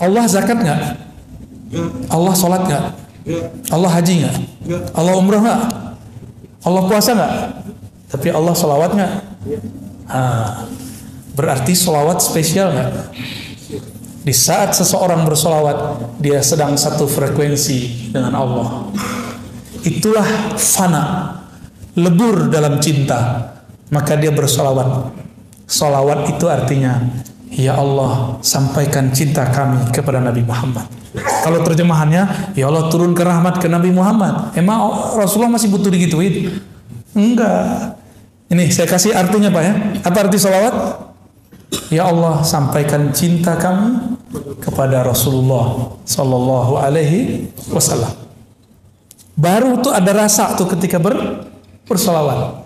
Allah zakat nggak? Allah sholat nggak? Allah haji nggak? Allah umrah nggak? Allah puasa nggak? Tapi Allah sholawat nggak? Berarti sholawat spesial nggak? Di saat seseorang bersolawat, dia sedang satu frekuensi dengan Allah. Itulah fana, lebur dalam cinta. Maka dia bersolawat. Solawat itu artinya, ya Allah, sampaikan cinta kami kepada Nabi Muhammad. Kalau terjemahannya, ya Allah turunkan rahmat ke Nabi Muhammad. Emang Rasulullah masih butuh digituin? Enggak. Ini saya kasih artinya Pak ya. Apa arti solawat? Ya Allah, sampaikan cinta kami kepada Rasulullah Sallallahu Alaihi Wasallam. Baru tuh ada rasa tuh ketika bersolawat.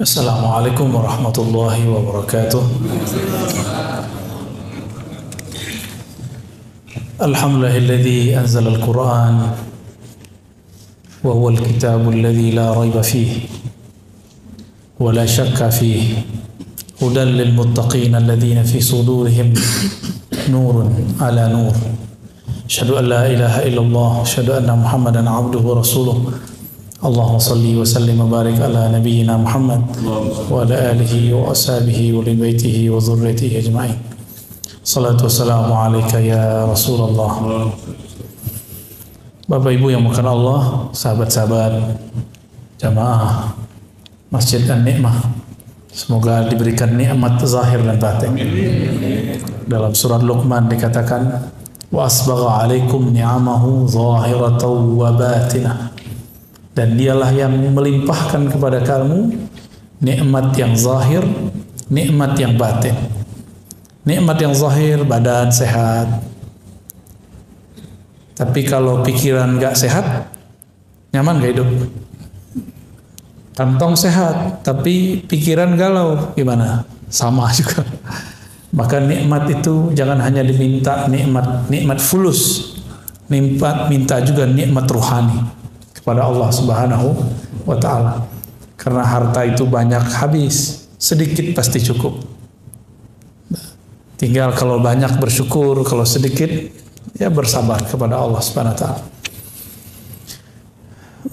Assalamualaikum warahmatullahi wabarakatuh. Alhamdulillahilladzi anzala al-Qur'an wa huwa al-kitabu alladzi la rayba fihi wa la shakka fihi hudan lil muttaqin alladhina fi sudurihim nurun ala nur. Asyhadu an la ilaha illallah, asyhadu anna Muhammadan abduhu wa rasuluh. Allahumma salli wa sallim wa barik ala nabiyyina Muhammad wa ala alihi wa ashabihi wa li baitihi wa dhurriyyatihi ajma'in. Salatu wassalamu alaika ya Rasulullah. Bapak Ibu yang bukan Allah, sahabat-sahabat jamaah Masjid An-Ni'mah, semoga diberikan nikmat zahir dan batin. Dalam surat Luqman dikatakan, wa asbagha alaikum ni'amahu zahiratan wa batinah. Dan dialah yang melimpahkan kepada kamu nikmat yang zahir, nikmat yang batin. Nikmat yang zahir, badan sehat. Tapi kalau pikiran gak sehat, nyaman gak hidup? Kantong sehat, tapi pikiran galau, gimana? Sama juga. Maka nikmat itu jangan hanya diminta nikmat fulus, minta juga nikmat ruhani kepada Allah Subhanahu wa Ta'ala. Karena harta itu banyak habis, sedikit pasti cukup. Tinggal kalau banyak bersyukur, kalau sedikit ya bersabar kepada Allah Subhanahu wa Ta'ala.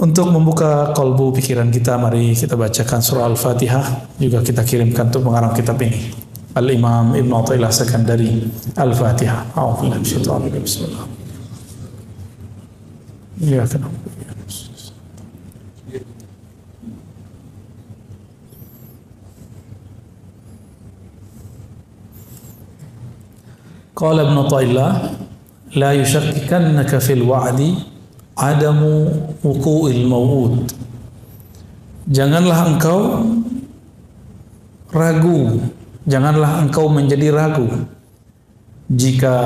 Untuk membuka qalbu pikiran kita, mari kita bacakan surah Al-Fatihah. Juga kita kirimkan untuk pengarang kitab ini, Al-Imam Ibn Athaillah Sakandari. Al-Fatihah. A'udzubillahi minasyaitonir rajim. Bismillah. Ya kan. Qala Ibn Athaillah, la yushakkikannaka fil wa'di adamu wuqu'il maw'ud. Janganlah engkau ragu, janganlah engkau menjadi ragu jika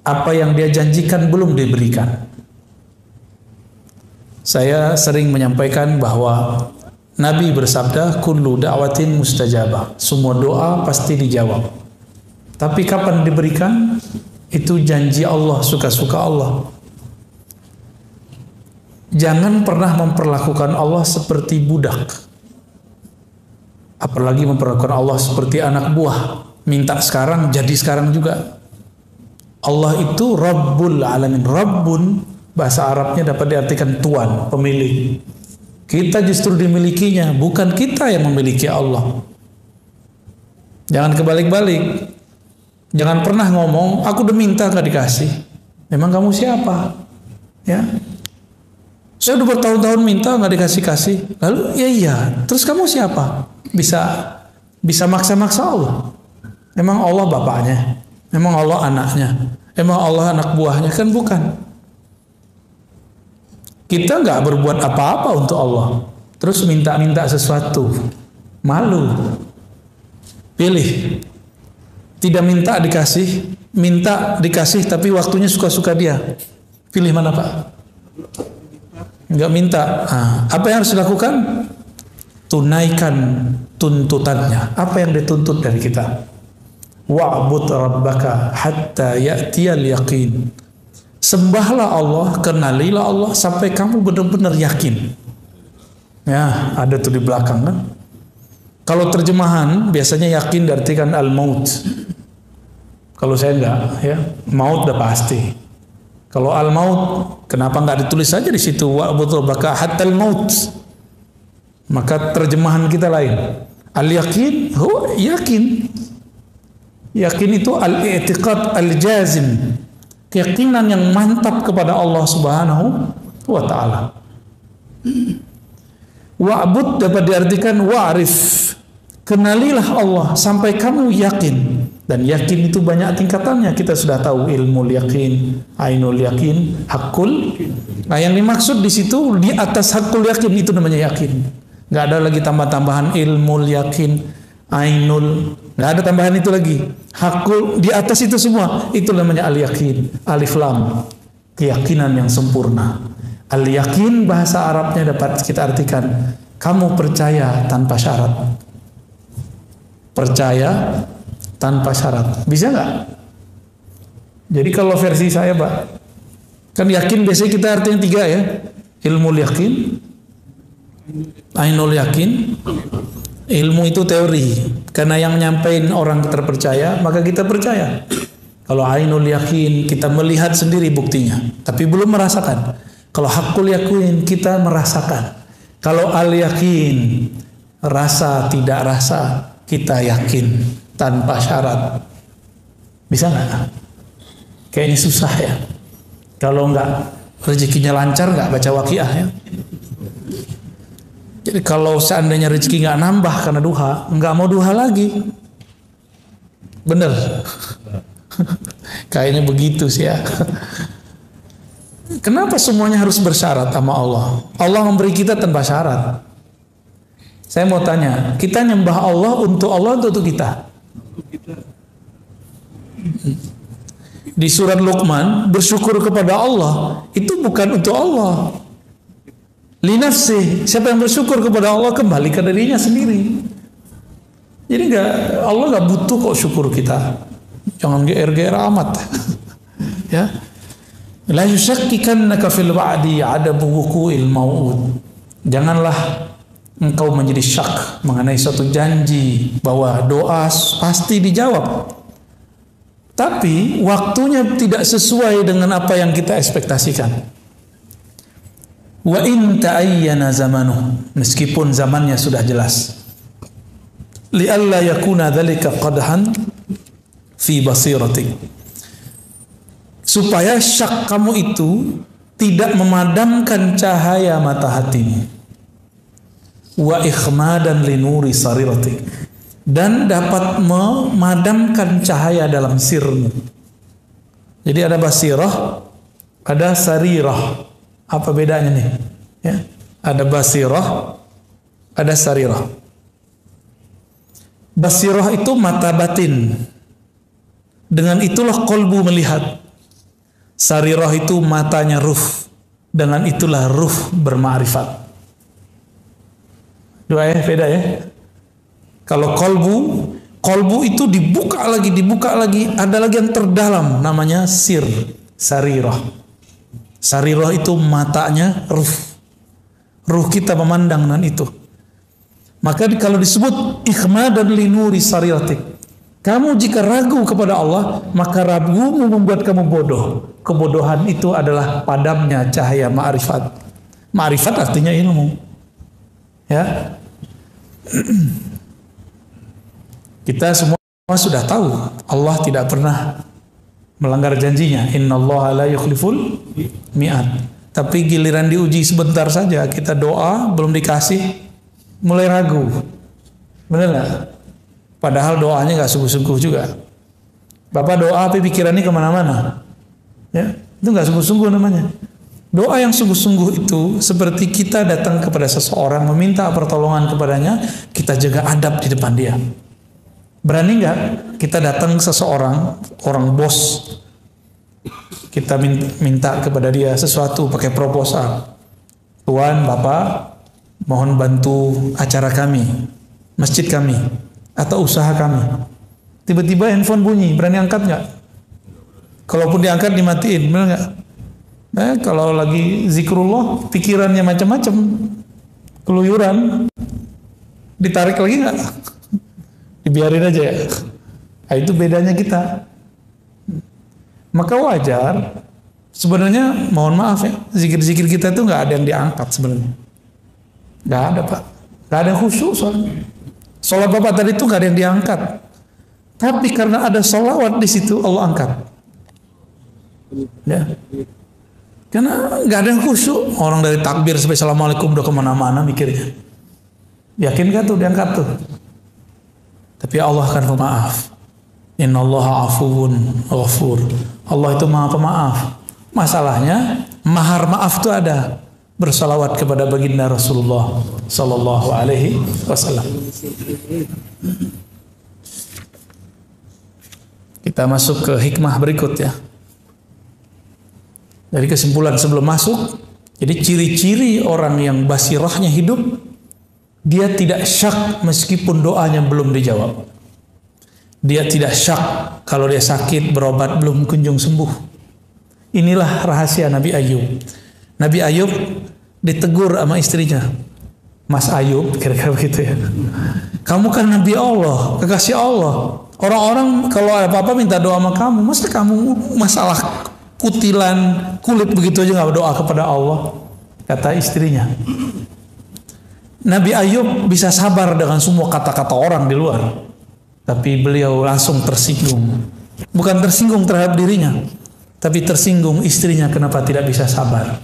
apa yang dia janjikan belum diberikan. Saya sering menyampaikan bahwa Nabi bersabda, kullu da'watin mustajabah, semua doa pasti dijawab. Tapi kapan diberikan? Itu janji Allah, suka-suka Allah. Jangan pernah memperlakukan Allah seperti budak. Apalagi memperlakukan Allah seperti anak buah. Minta sekarang, jadi sekarang juga. Allah itu Rabbul Alamin. Rabbun, bahasa Arabnya dapat diartikan tuan, pemilik. Kita justru dimilikinya, bukan kita yang memiliki Allah. Jangan kebalik-balik. Jangan pernah ngomong, aku udah minta gak dikasih. Memang kamu siapa? Ya, saya udah bertahun-tahun minta gak dikasih-kasih. Lalu ya iya, terus kamu siapa? Bisa maksa-maksa Allah. Memang Allah bapaknya, memang Allah anaknya, memang Allah anak buahnya, kan bukan. Kita gak berbuat apa-apa untuk Allah, terus minta-minta sesuatu. Malu. Pilih. Tidak minta dikasih, minta dikasih tapi waktunya suka-suka dia. Pilih mana Pak? Enggak minta. Apa yang harus dilakukan? Tunaikan tuntutannya. Apa yang dituntut dari kita? Wa'bud rabbaka hatta ya'tiyal yaqin. Sembahlah Allah, kenalilah Allah sampai kamu benar-benar yakin. Ya, ada tuh di belakang kan. Kalau terjemahan biasanya yakin diartikan al-maut. Kalau saya enggak, ya, maut udah pasti. Kalau al-maut, kenapa enggak ditulis saja di situ wa'budu rabbaka hatta al-maut? Maka terjemahan kita lain. Al-yakin, yakin. Yakin itu al-i'tiqad al-jazim. Keyakinan yang mantap kepada Allah Subhanahu wa ta'ala. Wa'bud dapat diartikan wa'rif. Kenalilah Allah sampai kamu yakin. Dan yakin itu banyak tingkatannya. Kita sudah tahu ilmu yakin, ainul yakin, hakul. Nah, yang dimaksud di situ di atas hakul yakin itu namanya yakin. Nggak ada lagi tambah-tambahan ilmu yakin, ainul. Nggak ada tambahan itu lagi. Hakul di atas itu semua. Itu namanya al-yakin. Alif lam. Keyakinan yang sempurna. Al-yakin bahasa Arabnya dapat kita artikan kamu percaya tanpa syarat. Percaya tanpa syarat. Bisa nggak? Jadi kalau versi saya, Pak, kan yakin biasanya kita artinya 3 ya. Ilmu yakin, ainul yakin. Ilmu itu teori. Karena yang nyampein orang terpercaya, maka kita percaya. Kalau ainul yakin, kita melihat sendiri buktinya, tapi belum merasakan. Kalau hakul yakin, kita merasakan. Kalau al yakin, rasa tidak rasa, kita yakin tanpa syarat. Bisa nggak? Kayaknya susah ya. Kalau nggak rezekinya lancar, nggak baca waqiah ya. Jadi kalau seandainya rezeki nggak nambah karena duha, nggak mau duha lagi. Bener? Kayaknya begitu sih ya. Kenapa semuanya harus bersyarat sama Allah? Allah memberi kita tanpa syarat. Saya mau tanya, kita nyembah Allah untuk untuk kita? Di surat Luqman, bersyukur kepada Allah itu bukan untuk Allah. Linafsih, siapa yang bersyukur kepada Allah kembali ke dirinya sendiri. Jadi Allah nggak butuh kok syukur kita. Jangan GR amat. Ya. La yushakkikannaka fil wa'di 'adabu wuqu'il mau'ud. Janganlah engkau menjadi syak mengenai suatu janji bahwa doa pasti dijawab. Tapi waktunya tidak sesuai dengan apa yang kita ekspektasikan. Wa in ta'ayyana zamanuh, meskipun zamannya sudah jelas. Li'alla yakuna dzalika qadhan fi basiratik. Supaya syak kamu itu tidak memadamkan cahaya mata hatimu. Wa ikhmadan linuri sariratik. Dan dapat memadamkan cahaya dalam sirmu. Jadi ada basirah, ada sarirah. Apa bedanya nih? Ya, ada basirah, ada sarirah. Basirah itu mata batin. Dengan itulah qalbu melihat. Sarirah itu matanya ruh. Dengan itulah ruh berma'rifat. Dua ya, beda ya. Kalau kolbu itu dibuka lagi, ada lagi yang terdalam namanya sir, sarirah. Sarirah itu matanya ruh. Ruh kita memandang dengan itu. Maka kalau disebut ikhmadan linuri sariratik, kamu jika ragu kepada Allah, maka ragumu membuat kamu bodoh. Kebodohan itu adalah padamnya cahaya ma'rifat. Ma'rifat artinya ilmu. Ya. Kita semua sudah tahu Allah tidak pernah melanggar janjinya. Innallaha la yukhliful mi'ad. Tapi giliran diuji sebentar saja, kita doa belum dikasih, mulai ragu. Benar nggak? Padahal doanya nggak sungguh-sungguh juga. Bapak doa tapi pikirannya kemana-mana. Ya, itu nggak sungguh-sungguh namanya. Doa yang sungguh-sungguh itu seperti kita datang kepada seseorang meminta pertolongan kepadanya, kita jaga adab di depan dia. Berani nggak kita datang seseorang, orang bos, kita minta kepada dia sesuatu pakai proposal. Tuan, Bapak, mohon bantu acara kami, masjid kami, atau usaha kami. Tiba-tiba handphone bunyi, berani angkat nggak? Kalaupun diangkat dimatiin, benar nggak? Kalau lagi zikrullah, pikirannya macam-macam. keluyuran, ditarik lagi nggak? Dibiarin aja ya. Nah, itu bedanya kita. Maka wajar, sebenarnya mohon maaf ya, zikir-zikir kita itu nggak ada yang diangkat sebenarnya. Nggak ada Pak, nggak ada khusyuk soalnya. Sholat Bapak tadi itu nggak ada yang diangkat. Tapi karena ada sholawat di situ Allah angkat. Ya. Karena nggak ada yang khusyuk. Orang dari takbir sampai assalamualaikum udah kemana-mana mikirnya. Yakin gak tuh diangkat tuh? Tapi Allah akan pemaaf. Innallaha afuwun ghafur. Allah itu maha pemaaf. Masalahnya mahar maaf itu ada. Bersalawat kepada baginda Rasulullah Sallallahu Alaihi Wasallam. Kita masuk ke hikmah berikut ya. Dari kesimpulan sebelum masuk, jadi ciri-ciri orang yang basirahnya hidup, dia tidak syak meskipun doanya belum dijawab. Dia tidak syak kalau dia sakit berobat belum kunjung sembuh. Inilah rahasia Nabi Ayub. Nabi Ayub ditegur sama istrinya. Mas Ayub, kira-kira begitu ya. Kamu kan Nabi Allah, kekasih Allah. Orang-orang kalau ada apa-apa minta doa sama kamu. Masa kamu masalah kutilan kulit begitu aja nggak berdoa kepada Allah? Kata istrinya. Nabi Ayub bisa sabar dengan semua kata-kata orang di luar, tapi beliau langsung tersinggung. Bukan tersinggung terhadap dirinya, tapi tersinggung istrinya kenapa tidak bisa sabar.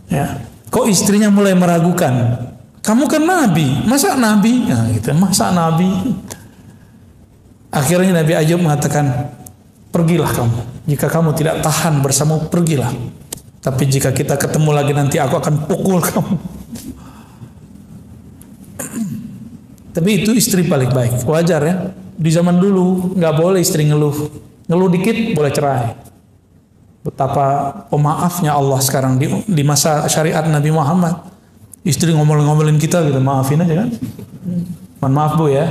Ya, kok istrinya mulai meragukan? Kamu kan Nabi, masa Nabi? Nah, gitu, masa Nabi? Akhirnya Nabi Ayub mengatakan, pergilah kamu. Jika kamu tidak tahan bersamaku, pergilah. Tapi jika kita ketemu lagi nanti aku akan pukul kamu. Tapi itu istri paling baik. Wajar ya. Di zaman dulu nggak boleh istri ngeluh. Ngeluh dikit boleh cerai. Betapa pemaafnya Allah sekarang di masa syariat Nabi Muhammad. Istri ngomel-ngomelin kita gitu, maafin aja kan. Mohon maaf Bu ya.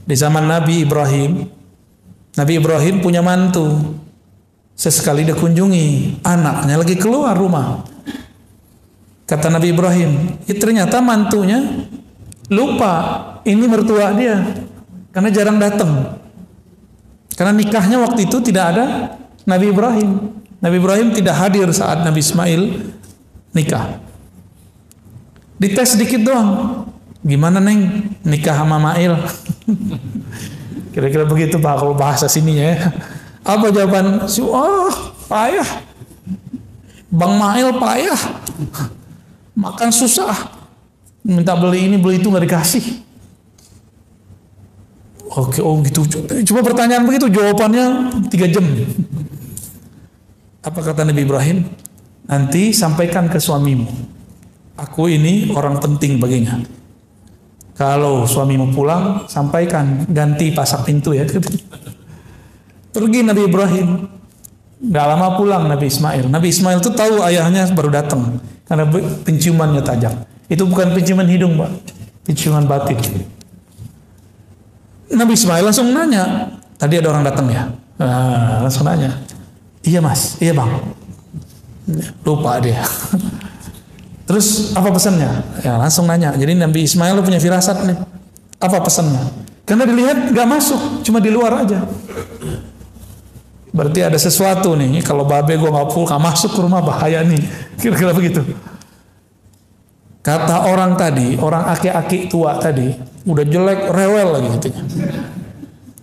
Di zaman Nabi Ibrahim punya mantu. Sesekali dia kunjungi, anaknya lagi keluar rumah. Kata Nabi Ibrahim, ternyata mantunya lupa ini mertua dia, karena jarang datang. Karena nikahnya waktu itu tidak ada Nabi Ibrahim. Nabi Ibrahim tidak hadir saat Nabi Ismail nikah. Dites sedikit doang. Gimana Neng nikah sama Mail? Kira-kira begitu Pak kalau bahasa sininya ya. Apa jawaban? Payah. Bang Mail payah. Makan susah. Minta beli ini beli itu nggak dikasih. Oke, oh gitu. Cuma pertanyaan begitu, jawabannya 3 jam. Apa kata Nabi Ibrahim? Nanti sampaikan ke suamimu. Aku ini orang penting baginya. Kalau suamimu pulang, sampaikan ganti pasak pintu ya. Pergi Nabi Ibrahim. Gak lama pulang Nabi Ismail. Nabi Ismail itu tahu ayahnya baru datang karena penciumannya tajam. Itu bukan penciuman hidung, Pak. Penciuman batin. Nabi Ismail langsung nanya. Tadi ada orang datang ya? Nah, langsung nanya. Iya Mas, iya Bang. Lupa dia. Terus apa pesannya? Ya langsung nanya. Jadi Nabi Ismail punya firasat nih. Apa pesannya? Karena dilihat gak masuk, cuma di luar aja. Berarti ada sesuatu nih. Kalau babe gue gak masuk ke rumah bahaya nih. Kira-kira begitu. Kata orang tadi, orang aki-aki tua tadi, udah jelek, rewel lagi katanya.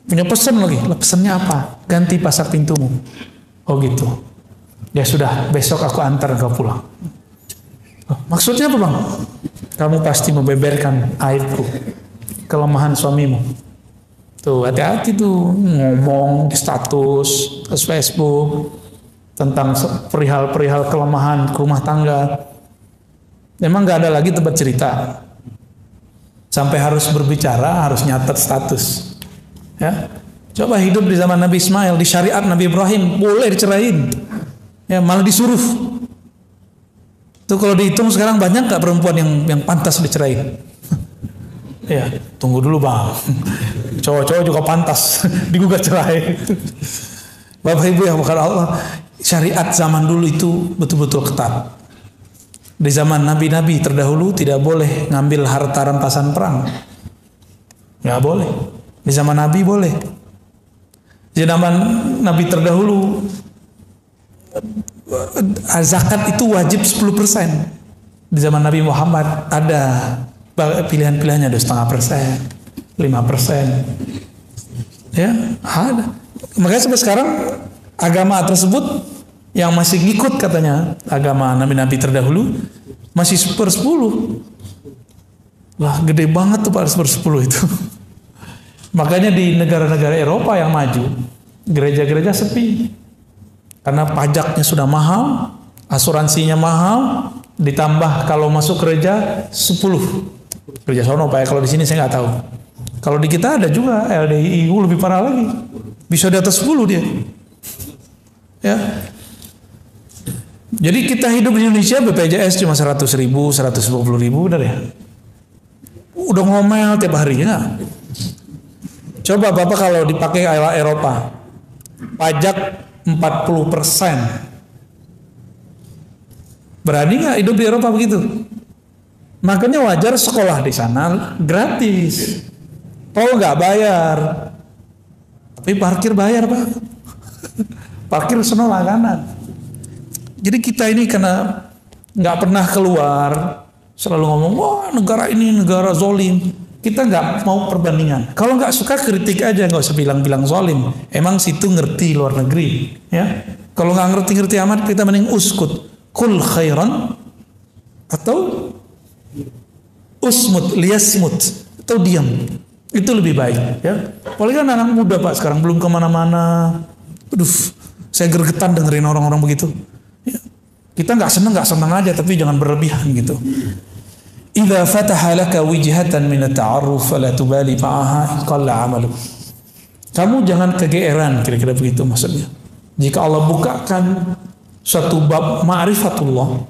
Punya pesan lagi. Pesannya apa? Ganti pasak pintumu. Oh gitu. Ya sudah, besok aku antar kau pulang. Maksudnya apa Bang? Kamu pasti membeberkan aibku, kelemahan suamimu. Tuh hati-hati tuh ngomong di status, di Facebook tentang perihal-perihal kelemahan rumah tangga. Memang gak ada lagi tempat cerita. Sampai harus berbicara, harus nyatet status. Ya, coba hidup di zaman Nabi Ismail, di syariat Nabi Ibrahim boleh dicerahin. Ya, malah disuruh. Tuh kalau dihitung sekarang banyak gak perempuan yang pantas dicerain? Ya, tunggu dulu Bang. Cowok-cowok juga pantas digugat cerai. Bapak Ibu yang bukan Allah, syariat zaman dulu itu betul-betul ketat. Di zaman nabi-nabi terdahulu tidak boleh ngambil harta rampasan perang. Nggak boleh. Di zaman nabi boleh. Di zaman nabi terdahulu zakat itu wajib 10%. Di zaman Nabi Muhammad ada pilihan-pilihannya, 2,5%, 5%. Ya, ada. Makanya sampai sekarang agama tersebut yang masih ngikut katanya agama nabi-nabi terdahulu masih 1/10. Wah, gede banget tuh Pak 1/10 itu. Makanya di negara-negara Eropa yang maju, gereja-gereja sepi. Karena pajaknya sudah mahal, asuransinya mahal, ditambah kalau masuk gereja 10. Gereja sono Pak, kalau di sini saya nggak tahu. Kalau di kita ada juga LDIU lebih parah lagi. Bisa di atas 10 dia. Ya. Jadi kita hidup di Indonesia BPJS cuma 100.000, 150.000 udah ya. Udah ngomel tiap harinya. Coba Bapak kalau dipakai kayak Eropa, pajak 40%. Berani nggak hidup di Eropa begitu? Makanya wajar sekolah di sana gratis. Tol nggak bayar. Tapi parkir bayar Pak. Parkir sono langganan. Jadi kita ini karena nggak pernah keluar, selalu ngomong, wah negara ini negara zolim. Kita nggak mau perbandingan. Kalau nggak suka kritik aja, nggak usah bilang-bilang zolim. Emang situ ngerti luar negeri, ya. Kalau nggak ngerti-ngerti amat, kita mending uskut, kul khairan, atau usmut, liasmut, atau diam. Itu lebih baik, ya. Apalagi kan anak muda Pak sekarang belum kemana-mana. Aduh, saya gergetan dengerin orang-orang begitu. Ya. Kita nggak seneng aja, tapi jangan berlebihan gitu. Idza fataha laka wijhatan min at-ta'arruf fala tubali ma'aha qalla 'amaluk. Kamu jangan kegeeran, kira-kira begitu maksudnya. Jika Allah bukakan suatu bab ma'rifatullah,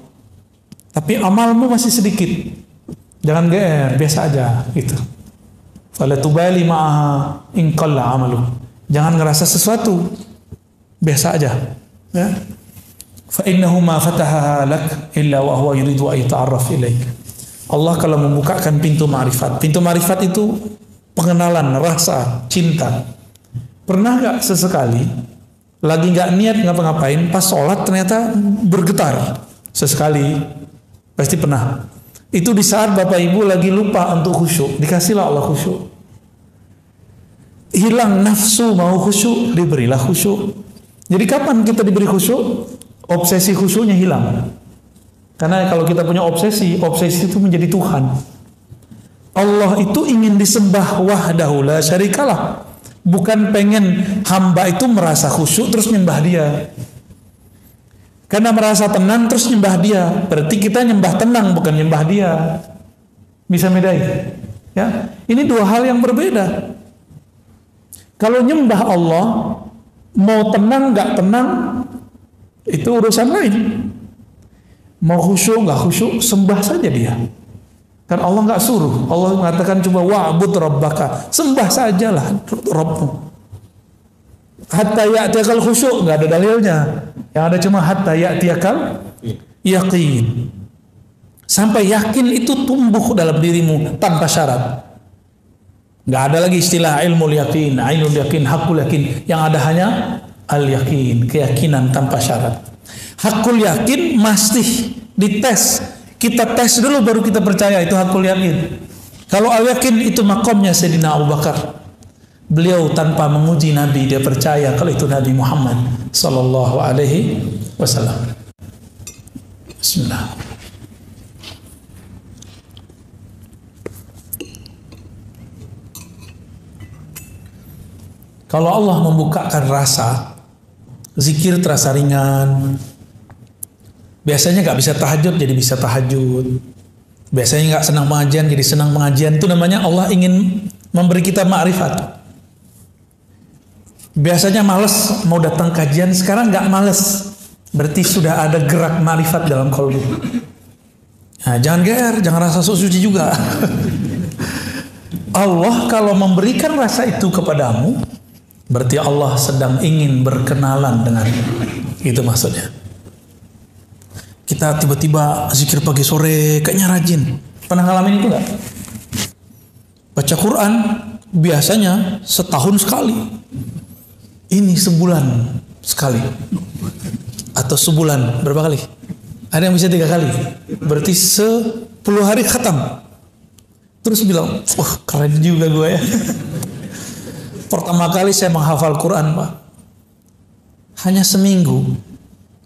tapi amalmu masih sedikit, jangan geer, biasa aja gitu. Fala tubali ma'aha in qalla 'amaluk. Jangan ngerasa sesuatu, biasa aja, ya. Fa innahu ma fataha lak illa wa huwa yuridu an yata'arraf ilaik. Allah kalau membukakan pintu ma'rifat. Pintu ma'rifat itu pengenalan, rasa, cinta. Pernah gak sesekali lagi gak niat ngapa-ngapain, pas sholat ternyata bergetar? Sesekali, pasti pernah. Itu di saat Bapak Ibu lagi lupa untuk khusyuk, dikasihlah Allah khusyuk. Hilang nafsu mau khusyuk, diberilah khusyuk. Jadi kapan kita diberi khusyuk? Obsesi khusyuknya hilang. Karena kalau kita punya obsesi, obsesi itu menjadi Tuhan. Allah itu ingin disembah wahdahu la syarikalah. Bukan pengen hamba itu merasa khusyuk terus nyembah dia. Karena merasa tenang terus nyembah dia. Berarti kita nyembah tenang bukan nyembah dia. Bisa bedain? Ya, ini dua hal yang berbeda. Kalau nyembah Allah, mau tenang nggak tenang, itu urusan lain. Mau khusyuk nggak khusyuk, sembah saja dia. Kan Allah nggak suruh. Allah mengatakan coba wa'bud rabbaka, sembah sajalah Rabbmu. Hatta ya'tiyakal khusyuk, nggak ada dalilnya. Yang ada cuma hatta ya'tiyakal yakin. Sampai yakin itu tumbuh dalam dirimu tanpa syarat. Nggak ada lagi istilah ilmu yakin, ainul yakin, hakul yakin. Yang ada hanya al yakin, keyakinan tanpa syarat. Hakul yakin mesti dites. Kita tes dulu baru kita percaya itu hakul yakin. Kalau al yakin itu makomnya Sayyidina Abu Bakar. Beliau tanpa menguji Nabi dia percaya kalau itu Nabi Muhammad sallallahu alaihi wasallam. Bismillah. Kalau Allah membukakan rasa, zikir terasa ringan. Biasanya nggak bisa tahajud jadi bisa tahajud. Biasanya nggak senang pengajian jadi senang pengajian. Itu namanya Allah ingin memberi kita ma'rifat. Biasanya males mau datang kajian, sekarang nggak males. Berarti sudah ada gerak ma'rifat dalam kalbu. Nah, jangan GR, jangan rasa sok suci juga. Allah kalau memberikan rasa itu kepadamu, berarti Allah sedang ingin berkenalan denganmu. Itu maksudnya. Kita kita tiba-tiba zikir pagi sore kayaknya rajin. Pernah ngalamin itu nggak? Baca Quran biasanya setahun sekali, ini sebulan sekali, atau sebulan berapa kali? Ada yang bisa 3 kali, berarti 10 hari khatam. Terus bilang, wah keren juga gue ya. Pertama kali saya menghafal Quran, Pak, hanya seminggu.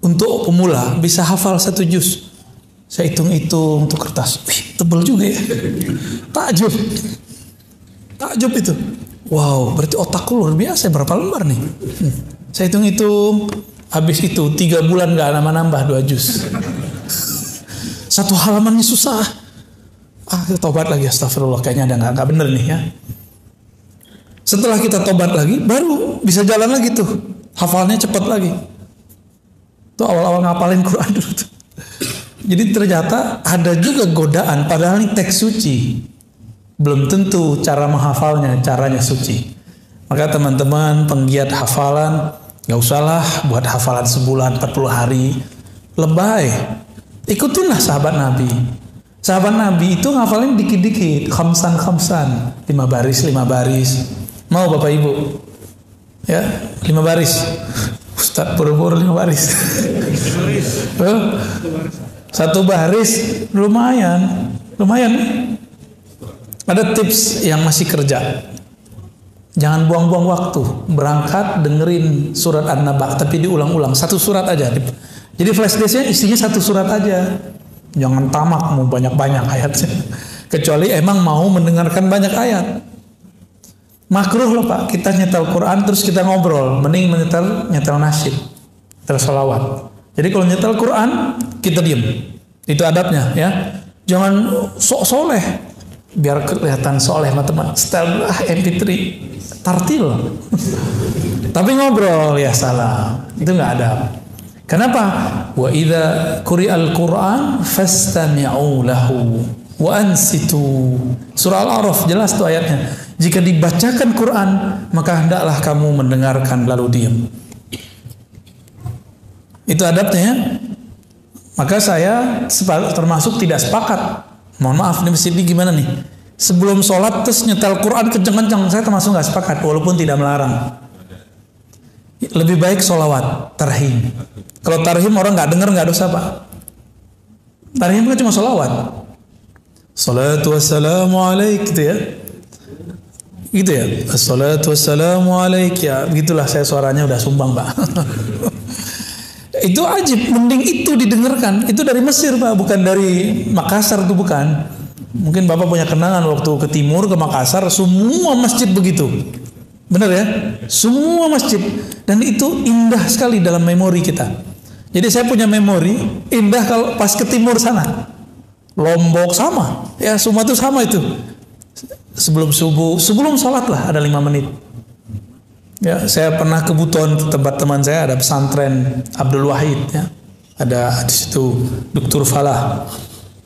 Untuk pemula bisa hafal 1 juz. Saya hitung-hitung untuk kertas, tebel juga ya. Takjub itu. Wow, berarti otakku luar biasa, berapa lembar nih? Saya hitung-hitung, habis itu 3 bulan gak nambah 2 juz. 1 halamannya susah. Tobat lagi, astagfirullah, kayaknya ada nggak bener nih ya. Setelah kita tobat lagi, baru bisa jalan lagi tuh, hafalnya cepat lagi. Tuh awal-awal ngapalin Quran dulu tuh. Jadi ternyata ada juga godaan, padahal ini teks suci, belum tentu cara menghafalnya caranya suci. Maka teman-teman penggiat hafalan, nggak usahlah buat hafalan sebulan 40 hari, lebay. Ikutinlah sahabat Nabi. Sahabat Nabi itu ngafalin dikit-dikit, khamsan, 5 baris. Mau Bapak Ibu? Ya, 5 baris. Ustaz buru-buru 5 baris. 1 baris lumayan. Ada tips yang masih kerja. Jangan buang-buang waktu. Berangkat dengerin surat An-Naba, tapi diulang-ulang 1 surat aja. Jadi flash disknya isinya 1 surat aja. Jangan tamak mau banyak-banyak ayatnya. Kecuali emang mau mendengarkan banyak ayat. Makruh loh Pak, kita nyetel Quran terus kita ngobrol. Mending nyetel nasyid, nyetel salawat. Jadi kalau nyetel Quran, kita diem. Itu adabnya ya. Jangan sok soleh. Biar kelihatan soleh teman. Setel MP3, tartil. Tapi ngobrol ya salah. Itu nggak adab. Kenapa? Wa idza quri'al Qur'an fastami'u lahu wa ansitu. Surah Al-A'raf jelas tuh ayatnya. Jika dibacakan Quran, maka hendaklah kamu mendengarkan lalu diam. Itu adabnya ya. Maka saya termasuk tidak sepakat. Mohon maaf nih masjid ini gimana nih? Sebelum sholat terus nyetel Quran kenceng-kenceng, saya termasuk nggak sepakat walaupun tidak melarang. Lebih baik sholawat, tarhim. Kalau tarhim orang nggak dengar nggak dosa Pak. Tarhim kan cuma sholawat. Salatu wassalamu alaik gitu ya. Gitu ya. Assalatu wassalamu alaik ya. Begitulah saya suaranya udah sumbang Pak. Itu ajib, mending itu didengarkan. Itu dari Mesir Pak, bukan dari Makassar itu bukan. Mungkin Bapak punya kenangan waktu ke timur, ke Makassar, semua masjid begitu. Benar ya? Semua masjid. Dan itu indah sekali dalam memori kita. Jadi saya punya memori indah kalau pas ke timur sana. Lombok sama. Ya semua itu sama itu. Sebelum subuh, sebelum sholat lah ada 5 menit. Ya, saya pernah ke Buton, tempat teman saya ada pesantren Abdul Wahid ya. Ada di situ Dr. Falah.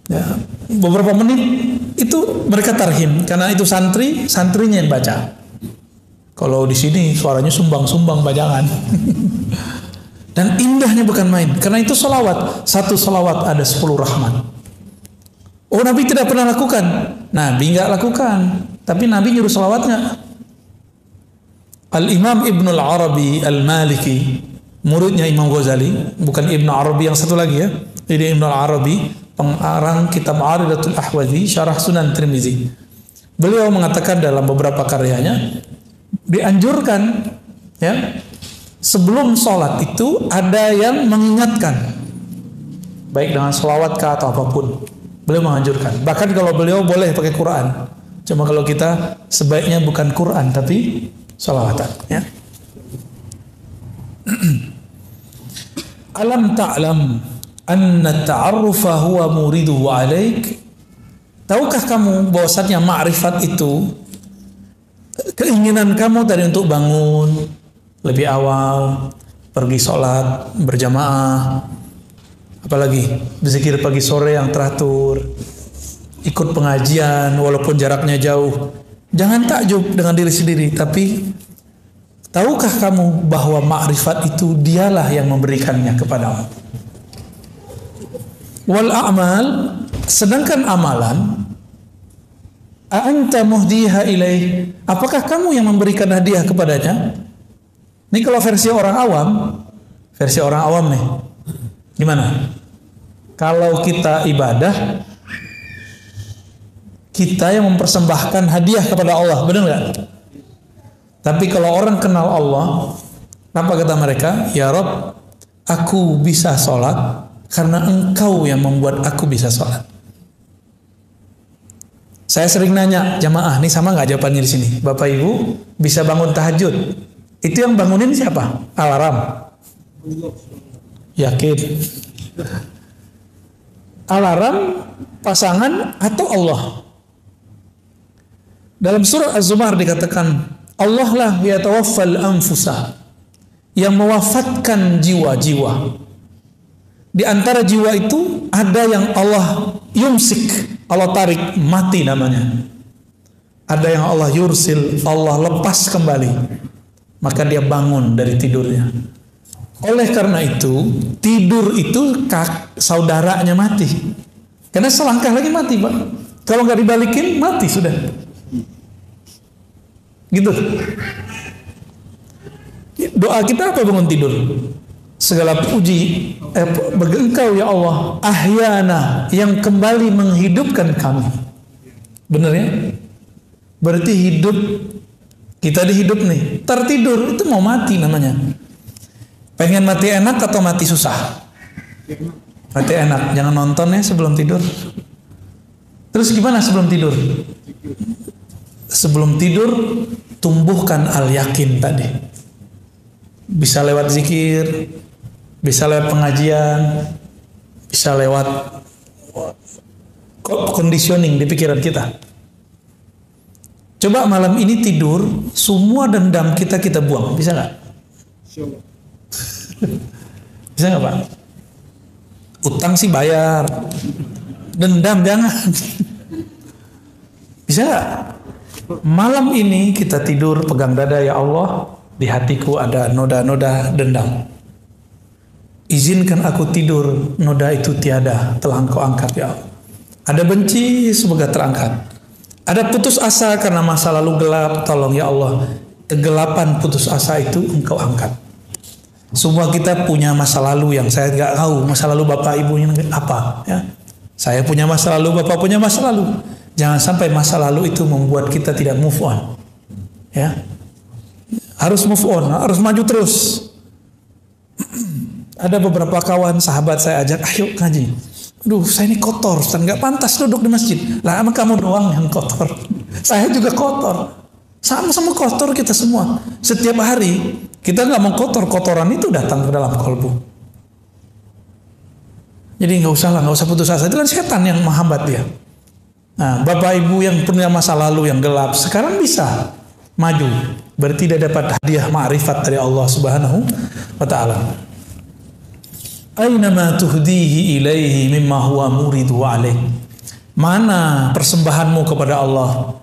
Ya, beberapa menit itu mereka tarhim karena itu santrinya yang baca. Kalau di sini suaranya sumbang-sumbang bajangan. Dan indahnya bukan main. Karena itu salawat. 1 salawat ada 10 rahmat. Oh Nabi tidak pernah lakukan. Nabi nggak lakukan. Tapi Nabi nyuruh salawatnya. Al-Imam Ibnu Al-Arabi Al-Maliki, muridnya Imam Ghazali, bukan Ibnu Arabi yang satu lagi ya. Jadi Ibnu Al-Arabi, pengarang kitab Aridatul Ahwazi, Syarah Sunan Tirmizi. Beliau mengatakan dalam beberapa karyanya, dianjurkan ya, sebelum sholat itu ada yang mengingatkan, baik dengan sholawat kah atau apapun. Beliau menganjurkan. Bahkan kalau beliau boleh pakai Quran. Cuma kalau kita sebaiknya bukan Quran tapi sholawatan ya. Alam ta'lam anna ta'arrufa huwa muriduhu alaik. Tahukah kamu bahwasannya ma'rifat itu keinginan kamu tadi untuk bangun lebih awal, pergi sholat berjamaah, apalagi berzikir pagi sore yang teratur, ikut pengajian walaupun jaraknya jauh. Jangan takjub dengan diri sendiri, tapi tahukah kamu bahwa makrifat itu dialah yang memberikannya kepadamu. Wal a'mal, sedangkan amalan, a'anta muhdiha ilaih, apakah kamu yang memberikan hadiah kepadanya? Ini kalau versi orang awam nih. Gimana? Kalau kita ibadah, kita yang mempersembahkan hadiah kepada Allah, benar nggak? Tapi kalau orang kenal Allah, apa kata mereka? Ya Rob, aku bisa sholat karena Engkau yang membuat aku bisa sholat. Saya sering nanya jamaah, nih sama nggak jawabannya di sini? Bapak Ibu bisa bangun tahajud, itu yang bangunin siapa? Alarm? Yakin? Alarm, pasangan, atau Allah? Dalam surah Az-Zumar dikatakan, Allah lah yatawaffal anfusa, yang mewafatkan jiwa-jiwa. Di antara jiwa itu ada yang Allah yumsik, Allah tarik, mati namanya. Ada yang Allah yursil, Allah lepas kembali, maka dia bangun dari tidurnya. Oleh karena itu, tidur itu saudaranya mati. Karena selangkah lagi mati, Pak. Kalau nggak dibalikin, mati sudah. Gitu. Doa kita apa bangun tidur? Segala puji bagi Engkau ya Allah, ahyana, yang kembali menghidupkan kami. Bener ya? Berarti hidup, kita dihidup nih. Tertidur itu mau mati namanya. Pengen mati enak atau mati susah? Mati enak. Jangan nonton ya sebelum tidur. Terus gimana sebelum tidur? Sebelum tidur tumbuhkan al-yakin tadi. Bisa lewat zikir, bisa lewat pengajian, bisa lewat conditioning di pikiran kita. Coba malam ini tidur, semua dendam kita buang, bisa nggak? Bisa nggak Pak? Utang sih bayar, dendam jangan. Bisa nggak? Malam ini kita tidur pegang dada, ya Allah, di hatiku ada noda-noda dendam. Izinkan aku tidur, noda itu tiada, telah Engkau angkat ya Allah. Ada benci, semoga terangkat. Ada putus asa karena masa lalu gelap, tolong ya Allah, kegelapan putus asa itu Engkau angkat. Semua kita punya masa lalu yang saya nggak tahu, masa lalu bapak ibunya apa ya. Saya punya masa lalu, bapak punya masa lalu. Jangan sampai masa lalu itu membuat kita tidak move on. Ya. Harus move on, harus maju terus. Ada beberapa kawan sahabat saya ajak, ayo ngaji. Aduh, saya ini kotor, Ustaz, nggak pantas duduk di masjid. Lah, emang kamu doang yang kotor. Saya juga kotor. Sama-sama kotor kita semua. Setiap hari kita nggak mau kotoran itu datang ke dalam kolbu. Jadi nggak usah putus asa. Itu kan setan yang menghambat dia. Nah, bapak ibu yang punya masa lalu yang gelap sekarang bisa maju. Berarti dia dapat hadiah ma'rifat dari Allah Subhanahu wa Ta'ala. Aina ma tuhdihi ilaihi mimma huwa muridu alaih. Mana persembahanmu kepada Allah?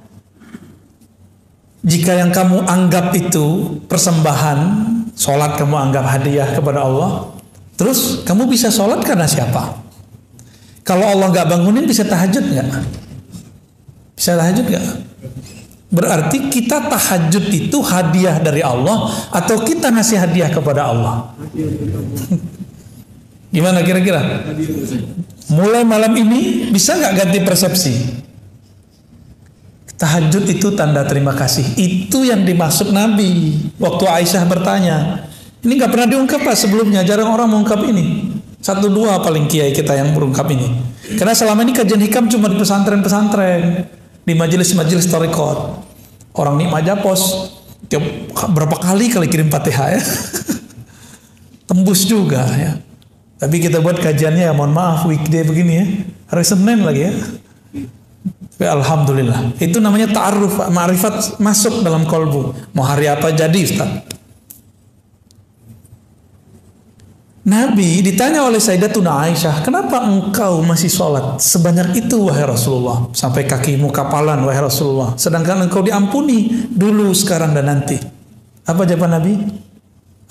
Jika yang kamu anggap itu persembahan, sholat kamu anggap hadiah kepada Allah, terus kamu bisa sholat karena siapa? Kalau Allah nggak bangunin, bisa tahajud nggak? Bisa tahajud nggak? Berarti kita tahajud itu hadiah dari Allah atau kita ngasih hadiah kepada Allah? Gimana kira-kira? Mulai malam ini bisa nggak ganti persepsi? Tahajud itu tanda terima kasih. Itu yang dimaksud Nabi waktu Aisyah bertanya. Ini nggak pernah diungkap Pak sebelumnya. Jarang orang mengungkap ini. 1-2 paling kiai kita yang berungkap ini. Karena selama ini kajian hikam cuma di pesantren-pesantren, di majelis-majelis thariqat. Orang nikmat japos berapa kali kirim Fatihah ya. Tembus juga ya. Tapi kita buat kajiannya ya, mohon maaf weekday begini ya. Hari Senin lagi ya. Tapi alhamdulillah. Itu namanya ta'aruf, ma'rifat masuk dalam kolbu. Mau hari apa jadi Ustaz? Nabi ditanya oleh Sayyidatuna Aisyah, kenapa engkau masih sholat sebanyak itu wahai Rasulullah? Sampai kakimu kapalan wahai Rasulullah. Sedangkan engkau diampuni dulu, sekarang dan nanti. Apa jawaban Nabi?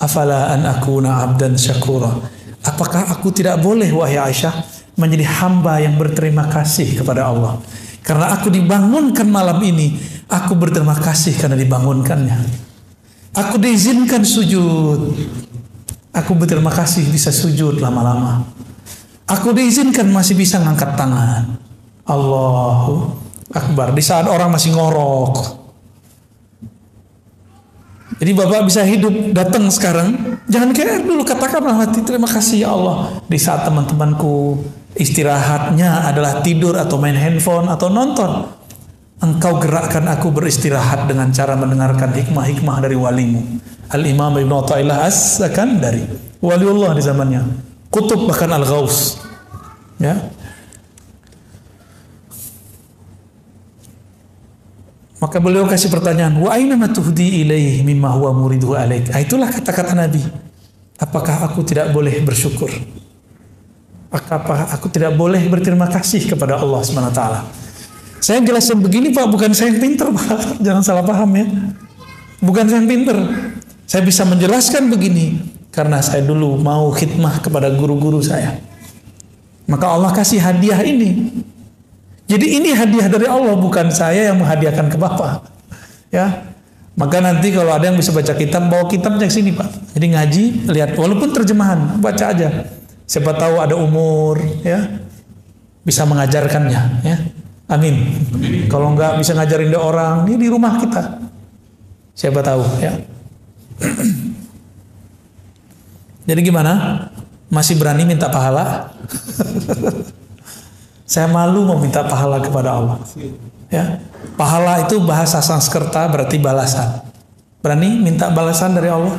Afala an akuna abdan syakura. Apakah aku tidak boleh, wahai Aisyah, menjadi hamba yang berterima kasih kepada Allah? Karena aku dibangunkan malam ini, aku berterima kasih karena dibangunkannya. Aku diizinkan sujud, aku berterima kasih bisa sujud lama-lama. Aku diizinkan masih bisa ngangkat tangan. Allahu Akbar. Di saat orang masih ngorok. Jadi Bapak bisa hidup, datang sekarang, jangan kayak dulu, katakanlah hati terima kasih ya Allah. Di saat teman-temanku istirahatnya adalah tidur atau main handphone atau nonton, Engkau gerakkan aku beristirahat dengan cara mendengarkan hikmah-hikmah dari walimu. Al-Imam Ibn Athaillah As-Sakandari, waliullah di zamannya, kutub bahkan Al-Ghaus. Ya. Maka beliau kasih pertanyaan, wa aina ma tuhdi ilaihi mimma huwa muriduhu alaik. Itulah kata-kata Nabi. Apakah aku tidak boleh bersyukur? Apakah aku tidak boleh berterima kasih kepada Allah SWT? Saya jelasin begini Pak, bukan saya yang pinter Pak. Jangan salah paham ya. Bukan saya yang pinter. Saya bisa menjelaskan begini karena saya dulu mau khidmah kepada guru-guru saya. Maka Allah kasih hadiah ini. Jadi ini hadiah dari Allah, bukan saya yang menghadiahkan ke Bapak. Ya. Maka nanti kalau ada yang bisa baca kitab, bawa kitabnya ke sini Pak. Jadi ngaji, lihat walaupun terjemahan, baca aja. Siapa tahu ada umur, ya, bisa mengajarkannya, ya. Amin. Kalau enggak bisa ngajarin dia orang, ini di rumah kita. Siapa tahu, ya. Jadi gimana? Masih berani minta pahala? Saya malu meminta pahala kepada Allah. Ya, pahala itu bahasa Sanskerta berarti balasan. Berani minta balasan dari Allah?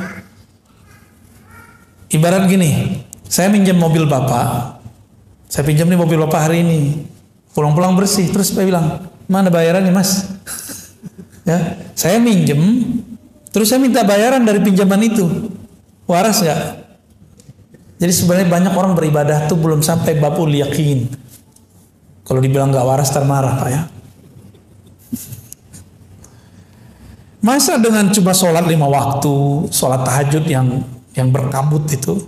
Ibarat gini, saya minjem mobil Bapak. Saya pinjam nih mobil Bapak hari ini. Pulang-pulang bersih, terus saya bilang, mana bayarannya Mas? Ya, saya minjem, terus saya minta bayaran dari pinjaman itu. Waras nggak? Jadi sebenarnya banyak orang beribadah tuh belum sampai babul yakin. Kalau dibilang nggak waras termarah Pak ya. Masa dengan cuma sholat 5 waktu, sholat tahajud yang berkabut itu,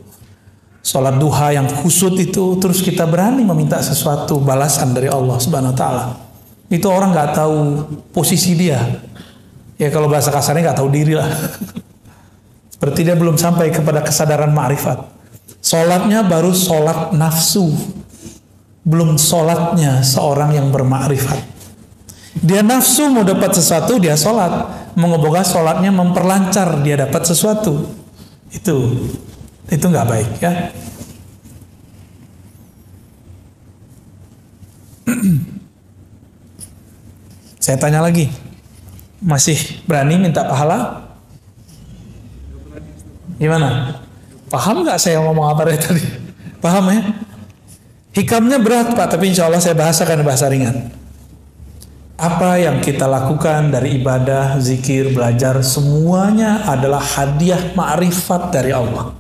sholat duha yang kusut itu, terus kita berani meminta sesuatu balasan dari Allah Subhanahu Wa Taala. Itu orang nggak tahu posisi dia. Ya kalau bahasa kasarnya nggak tahu diri lah. Seperti dia belum sampai kepada kesadaran ma'rifat. Sholatnya baru sholat nafsu. Belum sholatnya seorang yang bermakrifat. Dia nafsu mau dapat sesuatu, dia sholat. Mengoboga sholatnya memperlancar dia dapat sesuatu. Itu nggak baik ya. Saya tanya lagi, masih berani minta pahala? Gimana? Paham nggak saya ngomong apa dari tadi? Paham ya? Hikamnya berat Pak, tapi insya Allah saya bahasakan bahasa ringan. Apa yang kita lakukan dari ibadah, zikir, belajar, semuanya adalah hadiah ma'rifat dari Allah.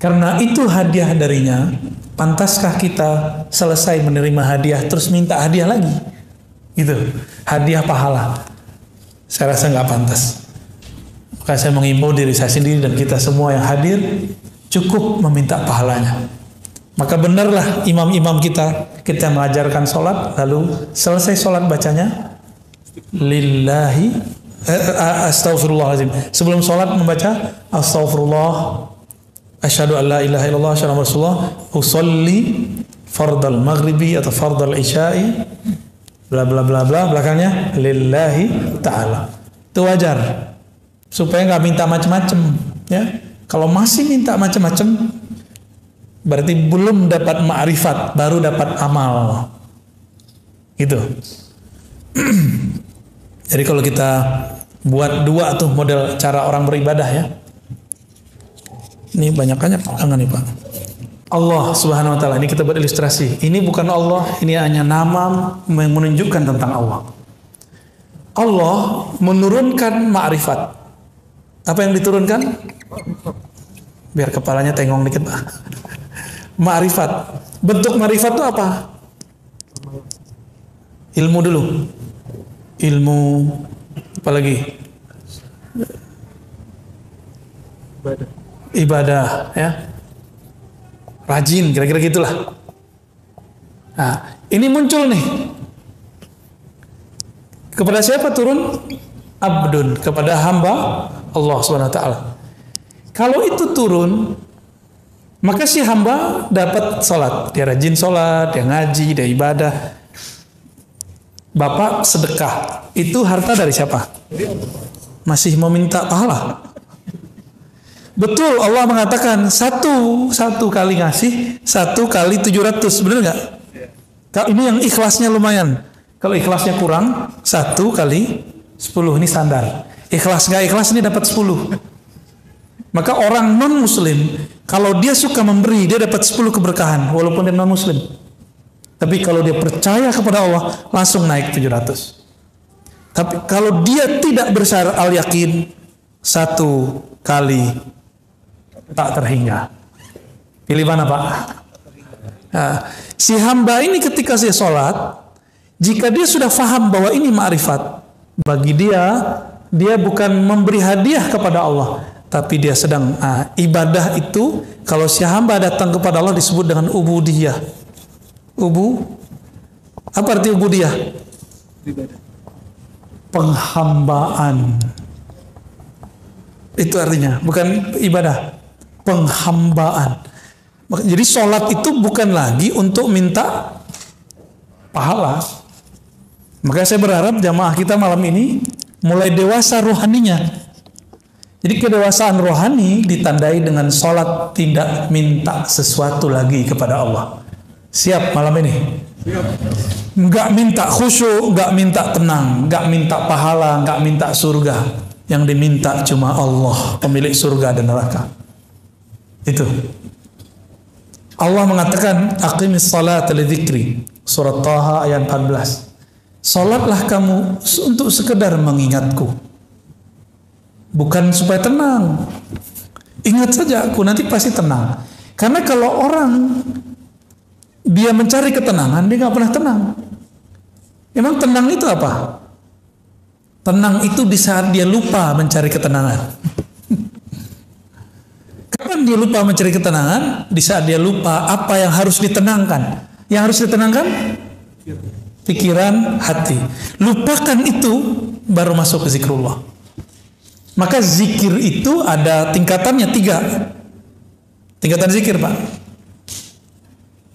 Karena itu hadiah darinya, pantaskah kita selesai menerima hadiah terus minta hadiah lagi? Gitu, hadiah pahala. Saya rasa nggak pantas. Maka saya mengimbau diri saya sendiri dan kita semua yang hadir, cukup meminta pahalanya. Maka benarlah imam-imam kita mengajarkan sholat, lalu selesai sholat bacanya lillahi astaghfirullahaladzim. Sebelum sholat membaca astaghfirullah, asyhadu an la ilaha illallah, asyhadu anna rasulullah, usolli fardal maghribi atau fardal isya'i, bla bla bla bla, belakangnya lillahi ta'ala. Itu wajar supaya nggak minta macam-macam ya. Kalau masih minta macam-macam berarti belum dapat ma'rifat, baru dapat amal. Gitu. Jadi kalau kita buat dua tuh model cara orang beribadah ya. Ini banyakannya pegangan nih Pak. Allah Subhanahu wa taala, ini kita buat ilustrasi. Ini bukan Allah, ini hanya nama yang menunjukkan tentang Allah. Allah menurunkan ma'rifat. Apa yang diturunkan? Biar kepalanya tengong dikit Pak. Ma'rifat. Bentuk ma'rifat itu apa? Ilmu dulu. Ilmu apa lagi? Ibadah ya. rajin, kira-kira gitulah. Nah, ini muncul nih. Kepada siapa turun? Abdun, kepada hamba Allah Subhanahu wa taala. Kalau itu turun, maka si hamba dapat sholat. Dia rajin sholat, dia ngaji, dia ibadah. Bapak sedekah, itu harta dari siapa? Masih meminta pahala. Betul, Allah mengatakan satu kali ngasih, 1 kali 700, benar nggak? Ini yang ikhlasnya lumayan. Kalau ikhlasnya kurang, 1 kali 10, ini standar. Ikhlas nggak ikhlas ini dapat 10. Maka orang non muslim, kalau dia suka memberi, dia dapat 10 keberkahan, walaupun dia non muslim. Tapi kalau dia percaya kepada Allah, langsung naik 700. Tapi kalau dia tidak bersyarat al-yakin, 1 kali tak terhingga. Pilih mana Pak? Nah, si hamba ini ketika dia sholat, jika dia sudah faham bahwa ini ma'rifat, bagi dia bukan memberi hadiah kepada Allah, tapi dia sedang ibadah itu. Kalau si hamba datang kepada Allah disebut dengan ubudiyah. Apa arti ubudiyah? Penghambaan. Itu artinya, bukan ibadah. Penghambaan. Jadi sholat itu bukan lagi untuk minta pahala. Maka saya berharap jamaah kita malam ini mulai dewasa rohaninya. Jadi kedewasaan rohani ditandai dengan sholat tidak minta sesuatu lagi kepada Allah. Siap malam ini? Nggak minta khusyuk, nggak minta tenang, nggak minta pahala, nggak minta surga. Yang diminta cuma Allah, pemilik surga dan neraka. Itu. Allah mengatakan, aqimis salata li dzikri. Surat Taha ayat 14. Salatlah kamu untuk sekedar mengingatku. Bukan supaya tenang. Ingat saja aku, nanti pasti tenang. Karena kalau orang dia mencari ketenangan, dia nggak pernah tenang. Emang tenang itu apa? Tenang itu di saat dia lupa mencari ketenangan. Kapan dia lupa mencari ketenangan? Di saat dia lupa apa yang harus ditenangkan. Yang harus ditenangkan? Pikiran, hati. Lupakan itu, baru masuk ke zikrullah. Maka zikir itu ada tingkatannya 3. Tingkatan zikir Pak.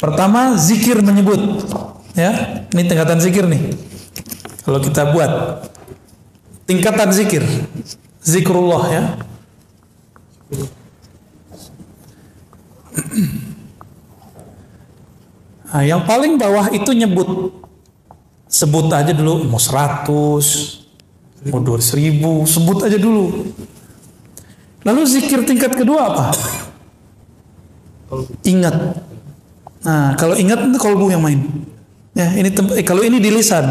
Pertama, zikir menyebut. Ya, ini tingkatan zikir nih. Kalau kita buat tingkatan zikir, zikrullah ya. Nah, yang paling bawah itu nyebut. Sebut aja dulu, mau 100, mau 2000, sebut aja dulu. Lalu zikir tingkat kedua apa? Ingat. Nah, kalau ingat itu kolbu yang main. Ya, ini kalau ini di lisan.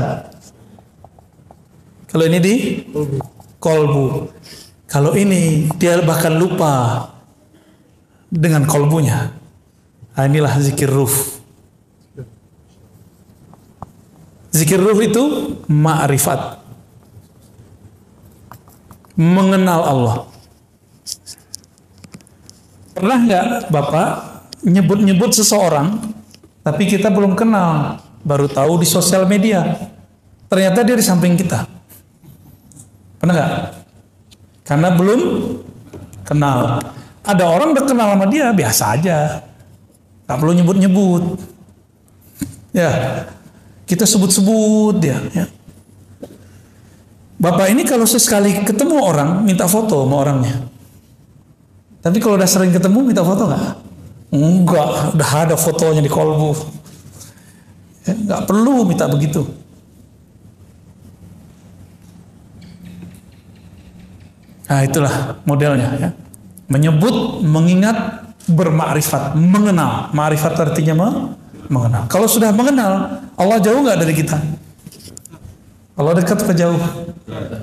Kalau ini di kolbu. Kalau ini dia bahkan lupa dengan kolbunya. Nah, inilah zikir ruh. Zikir ruh itu ma'rifat. Mengenal Allah. Pernah nggak Bapak nyebut-nyebut seseorang, tapi kita belum kenal, baru tahu di sosial media. Ternyata dia di samping kita. Pernah nggak? Karena belum kenal. Ada orang udah kenal sama dia, biasa aja. Nggak perlu nyebut-nyebut. Ya, kita sebut-sebut dia. Ya. Bapak ini kalau sesekali ketemu orang, minta foto sama orangnya. Tapi kalau udah sering ketemu, minta foto nggak? Enggak, udah ada fotonya di kolbu. Ya, nggak perlu minta begitu. Nah itulah modelnya ya. Menyebut, mengingat, bermakrifat, mengenal. Makrifat artinya mengenal. Kalau sudah mengenal, Allah jauh nggak dari kita? Allah dekat atau jauh?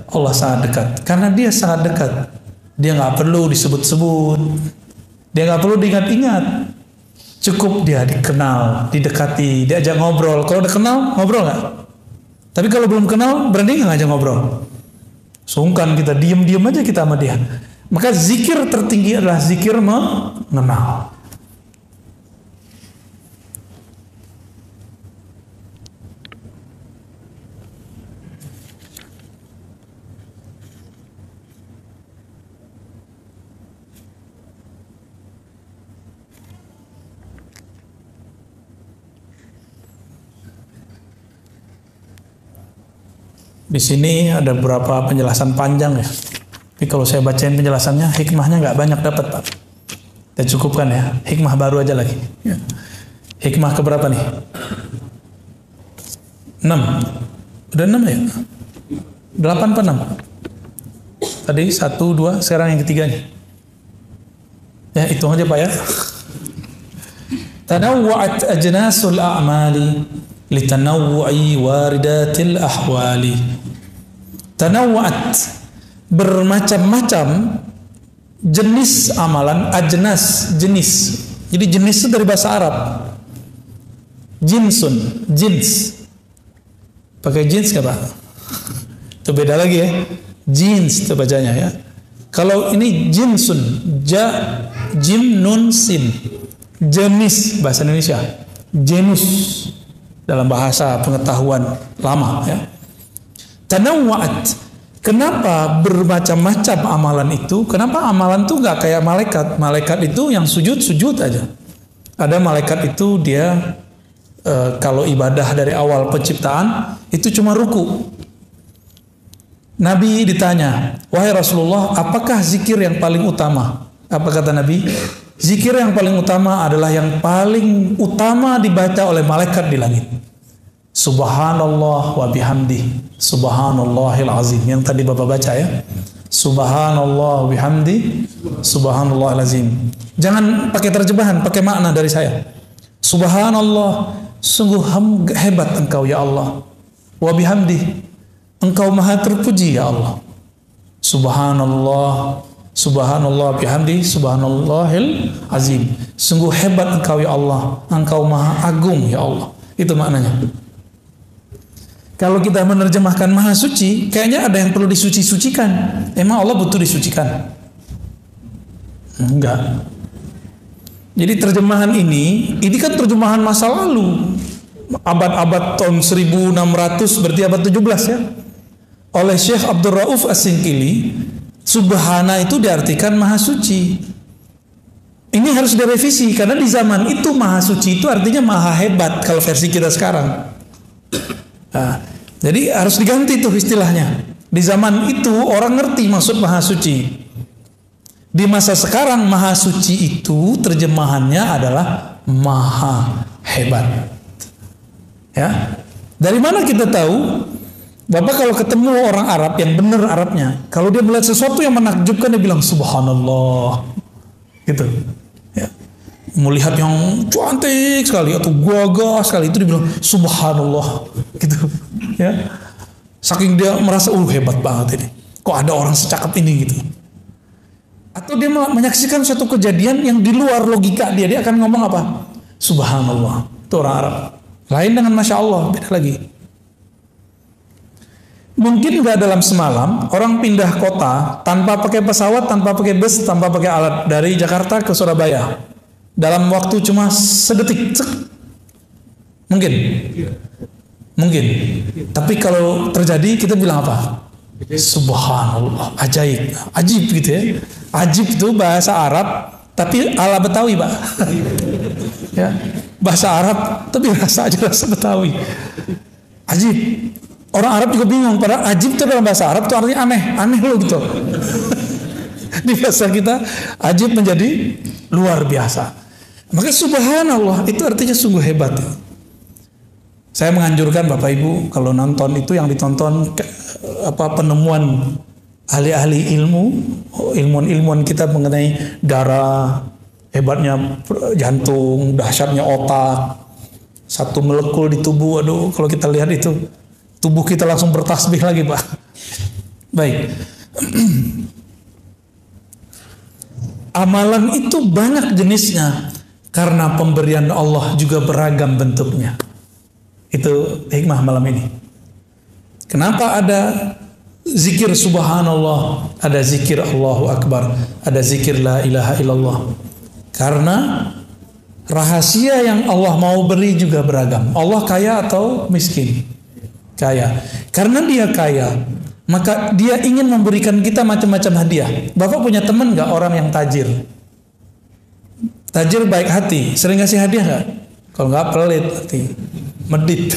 Allah sangat dekat. Karena dia sangat dekat. Dia nggak perlu disebut-sebut. Dia nggak perlu diingat-ingat. Cukup dia dikenal, didekati, diajak ngobrol. Kalau udah kenal, ngobrol nggak? Tapi kalau belum kenal, berani nggak ngajak ngobrol? Sungkan kita, diem-diem aja kita sama dia. Maka zikir tertinggi adalah zikir mengenal. Di sini ada beberapa penjelasan panjang ya. Tapi kalau saya bacain penjelasannya, hikmahnya nggak banyak dapat, Pak. Kita cukupkan ya. Hikmah baru aja lagi. Ya. Hikmah keberapa nih? 6. Udah 6 ya? 8 apa 6? Tadi 1, 2, sekarang yang ketiganya. Ya, hitung aja Pak ya. Tanawwa'at ajnasul a'mali litanawwu'i waridatil ahwali. Tanawwa'at, bermacam-macam jenis amalan, ajnas, jenis. Jadi jenis itu dari bahasa Arab. Jinsun, jins. Pakai jeans nggak Pak? Itu beda lagi ya. Jeans itu bacanya ya. Kalau ini jinsun, jim nun sin. Jenis bahasa Indonesia. Genus dalam bahasa pengetahuan lama ya. Tanawwa'at. Kenapa bermacam-macam amalan itu? Kenapa amalan itu nggak kayak malaikat? Malaikat itu yang sujud aja. Ada malaikat itu dia kalau ibadah dari awal penciptaan itu cuma ruku. Nabi ditanya, wahai Rasulullah, apakah zikir yang paling utama? Apa kata Nabi? Zikir yang paling utama adalah yang paling utama dibaca oleh malaikat di langit. Subhanallah wa bihamdi, subhanallahil azim. Yang tadi Bapak baca ya. Subhanallah wa bihamdi, subhanallahil azim. Jangan pakai terjemahan, pakai makna dari saya. Subhanallah, sungguh hebat engkau ya Allah. Wa bihamdi, engkau maha terpuji ya Allah. Subhanallah, subhanallah bihamdi, subhanallahil azim. Sungguh hebat engkau ya Allah, engkau maha agung ya Allah. Itu maknanya. Kalau kita menerjemahkan maha suci, kayaknya ada yang perlu disuci-sucikan. Emang Allah butuh disucikan? Enggak. Jadi terjemahan ini kan terjemahan masa lalu. Abad-abad tahun 1600, berarti abad 17 ya. Oleh Syekh Abdul Rauf As-Singkili, subhana itu diartikan maha suci. Ini harus direvisi, karena di zaman itu maha suci itu artinya maha hebat kalau versi kita sekarang. Nah, jadi harus diganti tuh istilahnya. Di zaman itu orang ngerti maksud maha suci. Di masa sekarang maha suci itu terjemahannya adalah maha hebat. Ya, dari mana kita tahu? Bapak kalau ketemu orang Arab yang benar Arabnya, kalau dia melihat sesuatu yang menakjubkan dia bilang subhanallah, gitu. Ya. Melihat yang cantik sekali atau gagah sekali itu dibilang subhanallah, gitu. Ya, saking dia merasa hebat banget ini. Kok ada orang secakap ini gitu? Atau dia menyaksikan suatu kejadian yang di luar logika dia akan ngomong apa? Subhanallah. Itu orang Arab. Lain dengan masya Allah, beda lagi. Mungkin nggak dalam semalam orang pindah kota tanpa pakai pesawat, tanpa pakai bus, tanpa pakai alat dari Jakarta ke Surabaya dalam waktu cuma sedetik. Mungkin. Mungkin. Tapi kalau terjadi kita bilang apa? Subhanallah, ajaib, ajib gitu ya. Ajib itu bahasa Arab, tapi ala Betawi Pak. Ya, bahasa Arab, tapi rasa Betawi. Ajib. Orang Arab juga bingung, padahal ajib itu dalam bahasa Arab itu artinya aneh loh gitu. Di bahasa kita, ajib menjadi luar biasa. Maka subhanallah itu artinya sungguh hebat. Saya menganjurkan Bapak Ibu kalau nonton itu yang ditonton penemuan ahli-ahli ilmuwan kita mengenai darah, hebatnya jantung, dahsyatnya otak, satu molekul di tubuh. Aduh, kalau kita lihat itu tubuh kita langsung bertasbih lagi Pak. Baik. Amalan itu banyak jenisnya karena pemberian Allah juga beragam bentuknya. Itu hikmah malam ini. Kenapa ada zikir subhanallah, ada zikir Allahu Akbar, ada zikir la ilaha illallah? Karena rahasia yang Allah mau beri juga beragam. Allah kaya atau miskin? Kaya. Karena dia kaya, maka dia ingin memberikan kita macam-macam hadiah. Bapak punya teman nggak orang yang tajir? Tajir baik hati, sering ngasih hadiah nggak? Kalau nggak pelit hati, medit.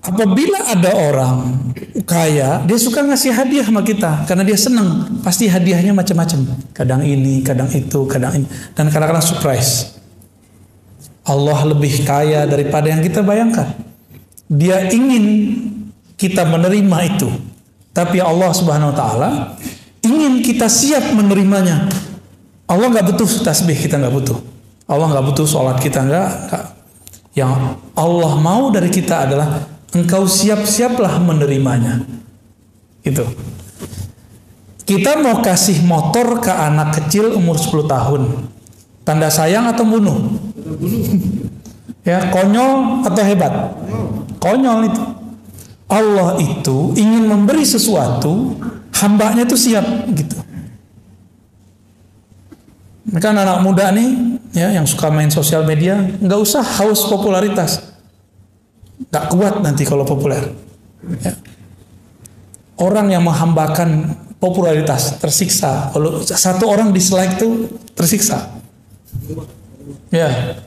Apabila ada orang kaya, dia suka ngasih hadiah sama kita karena dia senang. Pasti hadiahnya macam-macam. Kadang ini, kadang itu, kadang ini, dan kadang-kadang surprise. Allah lebih kaya daripada yang kita bayangkan. Dia ingin kita menerima itu. Tapi Allah Subhanahu wa taala ingin kita siap menerimanya. Allah nggak butuh tasbih, kita nggak butuh. Allah nggak butuh sholat, kita nggak. Yang Allah mau dari kita adalah engkau siap-siaplah menerimanya. Itu. Kita mau kasih motor ke anak kecil umur 10 tahun. Tanda sayang atau bunuh? Ya, konyol atau hebat? Konyol itu. Allah itu ingin memberi sesuatu, hambanya itu siap gitu. Mereka anak muda nih, ya, yang suka main sosial media, nggak usah haus popularitas. Nggak kuat nanti kalau populer. Ya. Orang yang menghambakan popularitas tersiksa. Kalau satu orang dislike tuh tersiksa. Ya,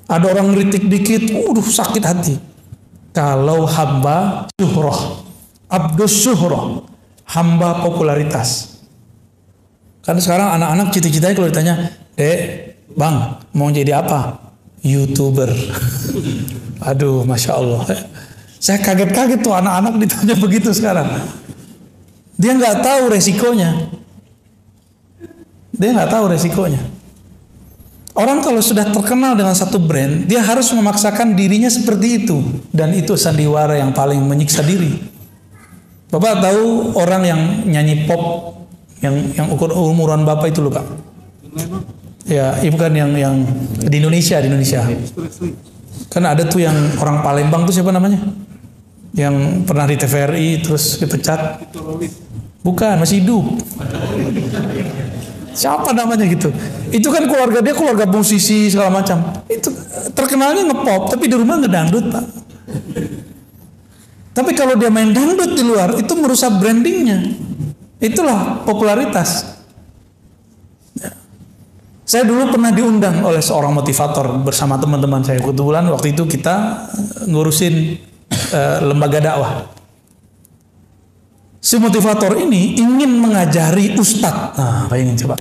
ada orang ngeritik dikit, sakit hati. Kalau hamba syuhrah, abdus syuhrah, hamba popularitas. Karena sekarang anak-anak cita-citanya kalau ditanya, Dek, Bang, mau jadi apa? YouTuber. Aduh, Masya Allah. Saya kaget-kaget tuh anak-anak ditanya begitu sekarang. Dia nggak tahu resikonya. Orang kalau sudah terkenal dengan satu brand, dia harus memaksakan dirinya seperti itu. Dan itu sandiwara yang paling menyiksa diri. Bapak tahu orang yang nyanyi pop, yang umuran Bapak itu loh Pak? Ya, bukan yang di Indonesia. Kan ada tuh yang orang Palembang tuh siapa namanya? Yang pernah di TVRI terus dipecat. Bukan, masih hidup. Siapa namanya gitu? Itu kan keluarga musisi segala macam. Itu terkenalnya ngepop, tapi di rumah ngedangdut Pak. Tapi kalau dia main dangdut di luar, itu merusak brandingnya. Itulah popularitas. Saya dulu pernah diundang oleh seorang motivator bersama teman-teman saya. Kebetulan waktu itu kita ngurusin lembaga dakwah. Si motivator ini ingin mengajari ustadz. Nah, bayangin coba.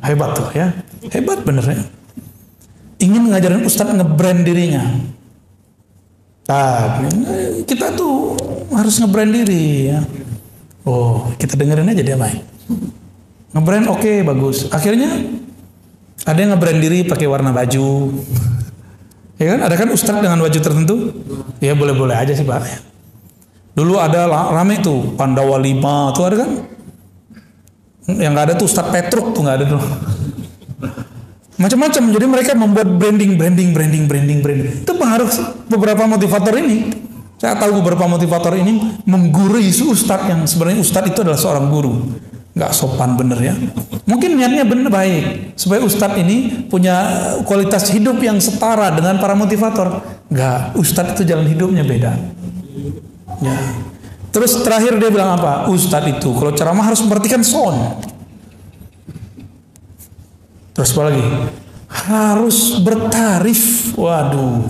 Hebat tuh ya. Hebat bener ya. Ingin mengajarin ustadz nge-brand dirinya. Nah, kita tuh harus nge-brand diri ya. Oh, kita dengerin aja dia main. Nge-brand oke, bagus. Akhirnya ada yang nge-brand diri pakai warna baju. Ya kan? Ada kan ustadz dengan baju tertentu? Ya boleh-boleh aja sih Pak. Dulu ada rame tuh Pandawa 5 tuh ada kan? Yang nggak ada tuh Ustadz Petruk tuh nggak ada tuh. Macam-macam. Jadi mereka membuat branding. Itu pengaruh beberapa motivator ini. Saya tahu beberapa motivator ini menggurui ustadz yang sebenarnya ustadz itu adalah seorang guru. Nggak sopan bener ya. Mungkin niatnya bener baik supaya ustadz ini punya kualitas hidup yang setara dengan para motivator. Nggak, ustadz itu jalan hidupnya beda. Ya. Terus terakhir dia bilang apa? Ustadz itu kalau ceramah harus memperhatikan sound. Terus apa lagi? Harus bertarif. Waduh.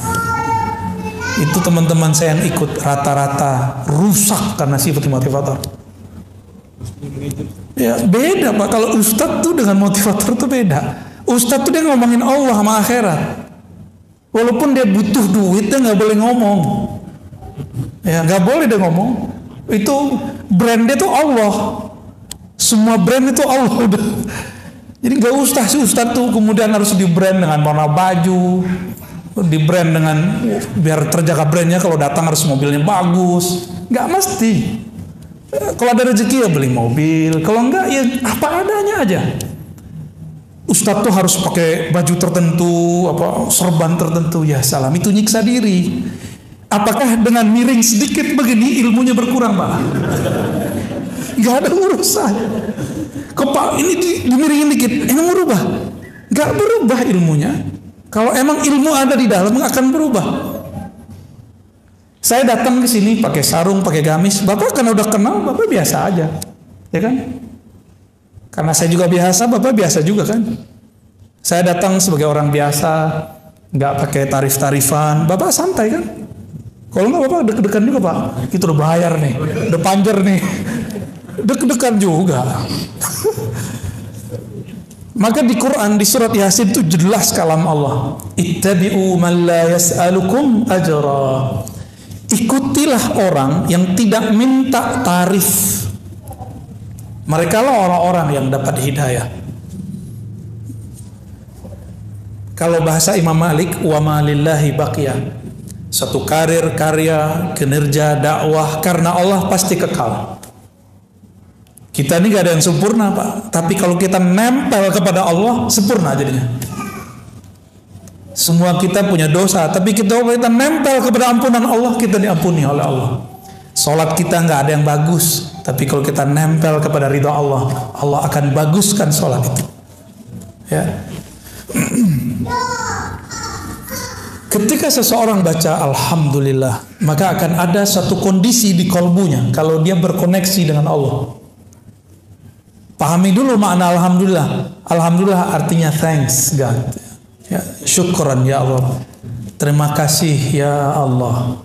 Itu teman-teman saya yang ikut rata-rata rusak karena sifat motivator. Ya beda Pak. Kalau ustadz tuh dengan motivator tuh beda. Ustadz tuh dia ngomongin Allah sama akhirat. Walaupun dia butuh duit dia nggak boleh ngomong. Ya nggak boleh dia ngomong. Itu brandnya tuh Allah. Semua brand itu Allah udah. Jadi nggak usah sih ustadz tuh kemudian harus di brand dengan warna baju, di brand dengan biar terjaga brandnya. Kalau datang harus mobilnya bagus. Nggak mesti. Kalau ada rezeki ya beli mobil. Kalau enggak ya apa adanya aja. Ustadz tuh harus pakai baju tertentu, apa serban tertentu. Ya salam, itu nyiksa diri. Apakah dengan miring sedikit begini ilmunya berkurang Pak? Gak ada urusan. Kepala ini dimiringin dikit, emang berubah? Gak berubah ilmunya. Kalau emang ilmu ada di dalam akan berubah. Saya datang ke sini pakai sarung, pakai gamis. Bapak kan udah kenal, Bapak biasa aja, ya kan? Karena saya juga biasa, Bapak biasa juga kan? Saya datang sebagai orang biasa, nggak pakai tarif-tarifan. Bapak santai kan? Kalau nggak Bapak deg-degan juga Pak. Itu udah bayar nih, udah panjer nih. Deg-degan juga. Maka di Quran di surat Yasin itu jelas kalam Allah. Ittabi'u man la yas'alukum ajra. Ikutilah orang yang tidak minta tarif. Mereka lah orang-orang yang dapat hidayah. Kalau bahasa Imam Malik, wa ma lillahi baqiyah. Satu karir, karya, kinerja, dakwah karena Allah pasti kekal. Kita ini gak ada yang sempurna Pak. Tapi kalau kita nempel kepada Allah, sempurna jadinya. Semua kita punya dosa, tapi kita nempel kepada ampunan Allah, kita diampuni oleh Allah. Sholat kita gak ada yang bagus, tapi kalau kita nempel kepada ridha Allah, Allah akan baguskan sholat itu. Ya. Ketika seseorang baca Alhamdulillah, maka akan ada satu kondisi di kalbunya kalau dia berkoneksi dengan Allah. Pahami dulu makna Alhamdulillah. Alhamdulillah artinya thanks God. Ya, syukran ya Allah. Terima kasih ya Allah.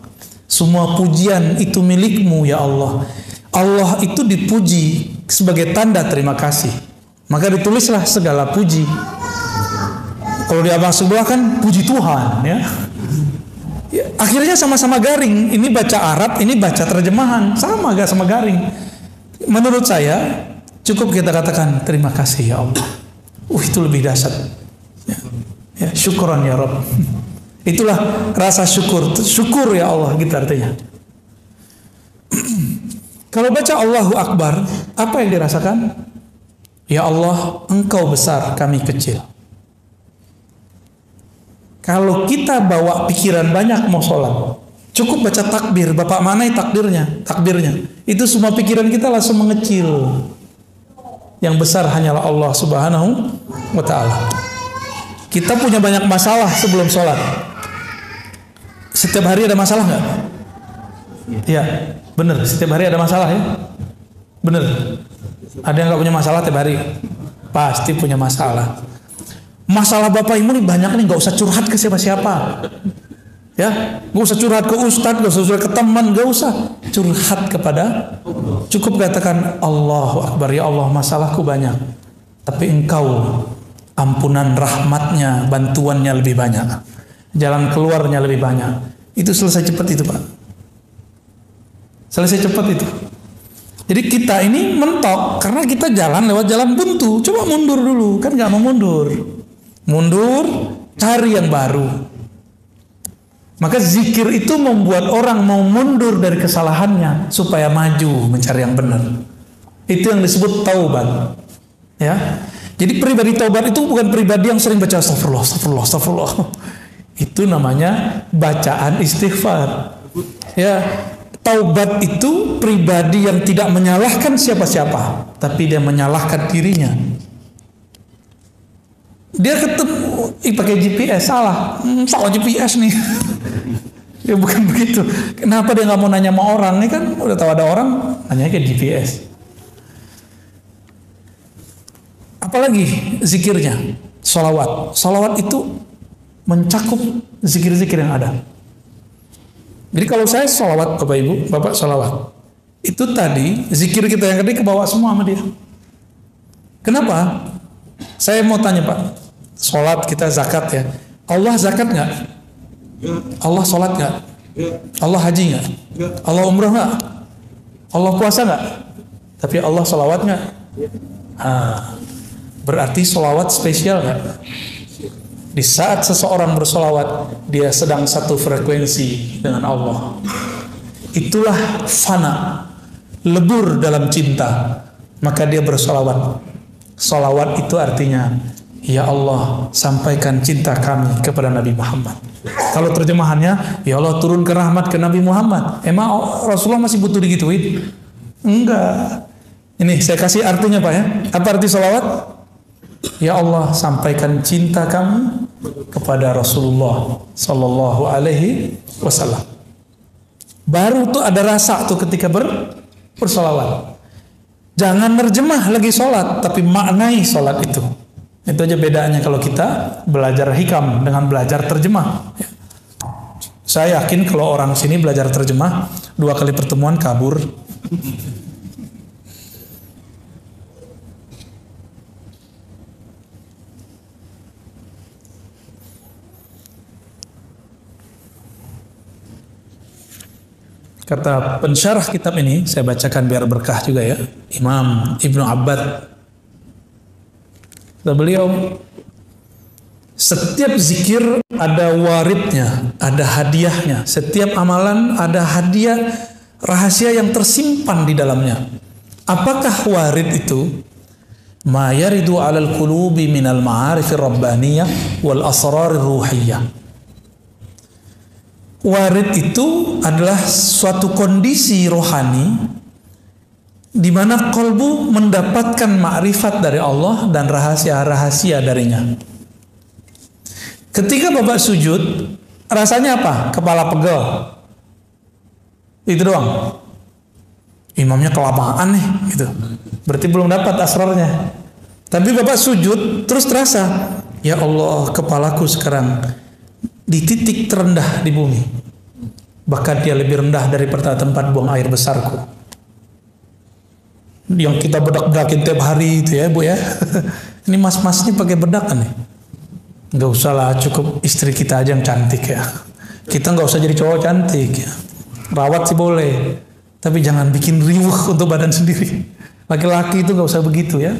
Semua pujian itu milikmu ya Allah. Allah itu dipuji sebagai tanda terima kasih. Maka ditulislah segala puji. Kalau di abang sebelah kan puji Tuhan ya. Ya, akhirnya sama-sama garing. Ini baca Arab, ini baca terjemahan. Sama gak sama garing. Menurut saya cukup kita katakan terima kasih ya Allah. Itu lebih dahsyat. Ya, syukran ya Rabb. Itulah rasa syukur. Syukur ya Allah gitu artinya. Kalau baca Allahu Akbar, apa yang dirasakan? Ya Allah, Engkau besar, kami kecil. Kalau kita bawa pikiran banyak mau sholat, cukup baca takbir. Bapak manai takbirnya. Itu semua pikiran kita langsung mengecil. Yang besar hanyalah Allah Subhanahu wa ta'ala. Kita punya banyak masalah sebelum sholat. Setiap hari ada masalah nggak? Ya, bener. Setiap hari ada masalah ya. Bener. Ada yang nggak punya masalah tiap hari? Pasti punya masalah. Masalah Bapak Ibu nih banyak nih, nggak usah curhat ke siapa-siapa. Ya, nggak usah curhat ke ustadz, nggak usah curhat ke teman, nggak usah curhat kepada. Cukup katakan Allahu Akbar, ya Allah masalahku banyak, tapi Engkau ampunan rahmatnya, bantuannya lebih banyak, jalan keluarnya lebih banyak. Itu selesai cepat itu Pak. Selesai cepat itu. Jadi kita ini mentok karena kita jalan lewat jalan buntu. Coba mundur dulu, kan nggak mau mundur. Mundur, cari yang baru. Maka zikir itu membuat orang mau mundur dari kesalahannya supaya maju mencari yang benar. Itu yang disebut taubat. Ya. Jadi pribadi taubat itu bukan pribadi yang sering baca astagfirullah. Itu namanya bacaan istighfar. Ya. Taubat itu pribadi yang tidak menyalahkan siapa-siapa, tapi dia menyalahkan dirinya. Dia ketemu pakai GPS salah GPS nih. Ya bukan begitu. Kenapa dia nggak mau nanya sama orang? Ini kan udah tahu ada orang, nanya ke GPS. Apalagi zikirnya, sholawat. Sholawat itu mencakup zikir-zikir yang ada. Jadi kalau saya sholawat, Bapak Ibu, Bapak sholawat, itu tadi zikir kita yang tadi kebawa semua sama dia. Kenapa? Saya mau tanya Pak, sholat kita zakat ya. Allah zakat nggak? Allah sholat nggak? Allah haji nggak? Allah umrah nggak? Allah puasa nggak? Tapi Allah sholawat nggak? Berarti sholawat spesial nggak? Di saat seseorang bersolawat, dia sedang satu frekuensi dengan Allah. Itulah fana, lebur dalam cinta. Maka dia bersolawat. Solawat itu artinya, ya Allah, sampaikan cinta kami kepada Nabi Muhammad. Kalau terjemahannya, ya Allah turunkan rahmat ke Nabi Muhammad. Emang Rasulullah masih butuh digituin? Enggak. Ini saya kasih artinya Pak ya. Apa arti solawat? Ya Allah, sampaikan cinta kami kepada Rasulullah Sallallahu Alaihi Wasallam. Baru tuh ada rasa tuh ketika bersolawat. Jangan nerjemah lagi sholat, tapi maknai sholat itu. Itu aja bedanya kalau kita belajar hikam dengan belajar terjemah. Saya yakin kalau orang sini belajar terjemah 2 kali pertemuan kabur. Kata pensyarah kitab ini, saya bacakan biar berkah juga ya, Imam Ibnu Abbad. Kata beliau, setiap zikir ada waridnya, ada hadiahnya. Setiap amalan ada hadiah rahasia yang tersimpan di dalamnya. Apakah warid itu? Ma yaridu 'alal qulubi minal ma'arifir rabbaniyah wal asrarir ruhiyah. Warid itu adalah suatu kondisi rohani di mana kolbu mendapatkan makrifat dari Allah dan rahasia-rahasia darinya. Ketika Bapak sujud, rasanya apa? Kepala pegel. Itu doang. Imamnya kelamaan nih, gitu. Berarti belum dapat asrarnya. Tapi Bapak sujud, terus terasa, ya Allah, kepalaku sekarang di titik terendah di bumi. Bahkan dia lebih rendah daripada tempat buang air besarku. Yang kita bedak-bedakin tiap hari itu ya Bu ya. Ini mas-mas ini pakai bedak kan nih. Nggak usah lah, cukup istri kita aja yang cantik ya. Kita nggak usah jadi cowok cantik ya. Rawat sih boleh, tapi jangan bikin riuh untuk badan sendiri. Laki-laki itu nggak usah begitu ya.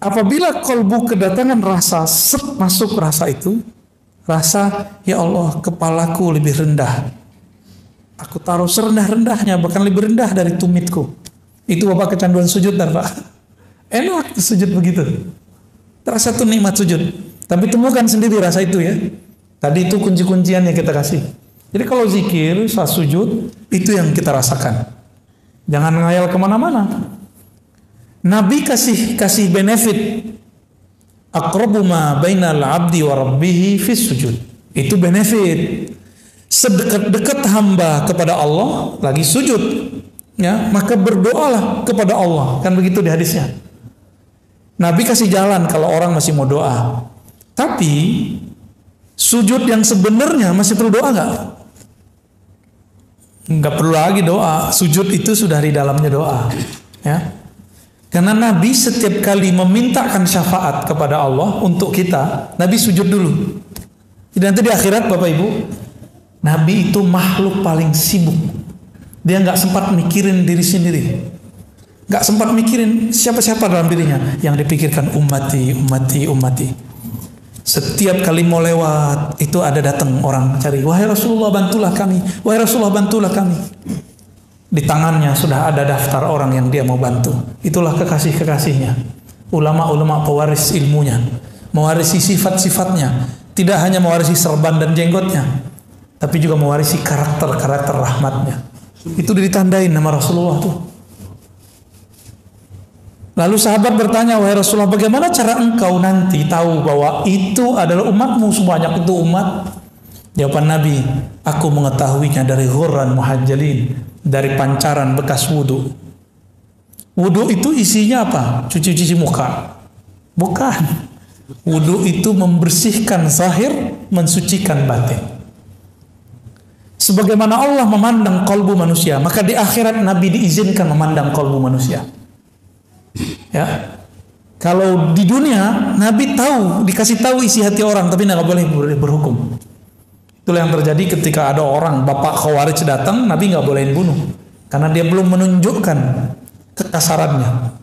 Apabila kolbu kedatangan rasa, masuk rasa itu, rasa, ya Allah, kepalaku lebih rendah. Aku taruh serendah-rendahnya, bahkan lebih rendah dari tumitku. Itu Bapak kecanduan sujud dan Pak. Enak sujud begitu. Terasa tuh nikmat sujud. Tapi temukan sendiri rasa itu ya. Tadi itu kunci-kuncian yang kita kasih. Jadi kalau zikir, saat sujud, itu yang kita rasakan. Jangan ngayal kemana-mana. Nabi kasih benefit. Aqrabu ma bainal abdi wa rabbih fi sujud. Itu benefit. Sedekat-dekat hamba kepada Allah lagi sujud, ya, maka berdoalah kepada Allah. Kan begitu di hadisnya. Nabi kasih jalan kalau orang masih mau doa. Tapi sujud yang sebenarnya masih perlu doa nggak? Nggak perlu lagi doa. Sujud itu sudah di dalamnya doa, ya. Karena Nabi setiap kali memintakan syafaat kepada Allah untuk kita, Nabi sujud dulu. Jadi nanti di akhirat Bapak Ibu, Nabi itu makhluk paling sibuk. Dia nggak sempat mikirin diri sendiri, nggak sempat mikirin siapa-siapa dalam dirinya. Yang dipikirkan ummati. Setiap kali mau lewat itu ada datang orang cari, wahai Rasulullah bantulah kami, wahai Rasulullah bantulah kami. Di tangannya sudah ada daftar orang yang dia mau bantu. Itulah kekasih-kekasihnya. Ulama-ulama pewaris ilmunya, mewarisi sifat-sifatnya. Tidak hanya mewarisi serban dan jenggotnya, tapi juga mewarisi karakter-karakter rahmatnya. Itu ditandain nama Rasulullah tuh. Lalu sahabat bertanya, wahai Rasulullah, bagaimana cara engkau nanti tahu bahwa itu adalah umatmu, sebanyak itu umat? Jawaban Nabi, aku mengetahuinya dari ghurran muhajjalin, dari pancaran bekas wudu. Wudu itu isinya apa? Cuci-cuci muka? Bukan. Wudu itu membersihkan zahir, mensucikan batin. Sebagaimana Allah memandang kolbu manusia, maka di akhirat Nabi diizinkan memandang kolbu manusia. Ya. Kalau di dunia Nabi tahu, dikasih tahu isi hati orang, tapi nggak boleh berhukum. Itulah yang terjadi ketika ada orang bapak Khawarij datang, Nabi nggak bolehin bunuh karena dia belum menunjukkan kekasarannya.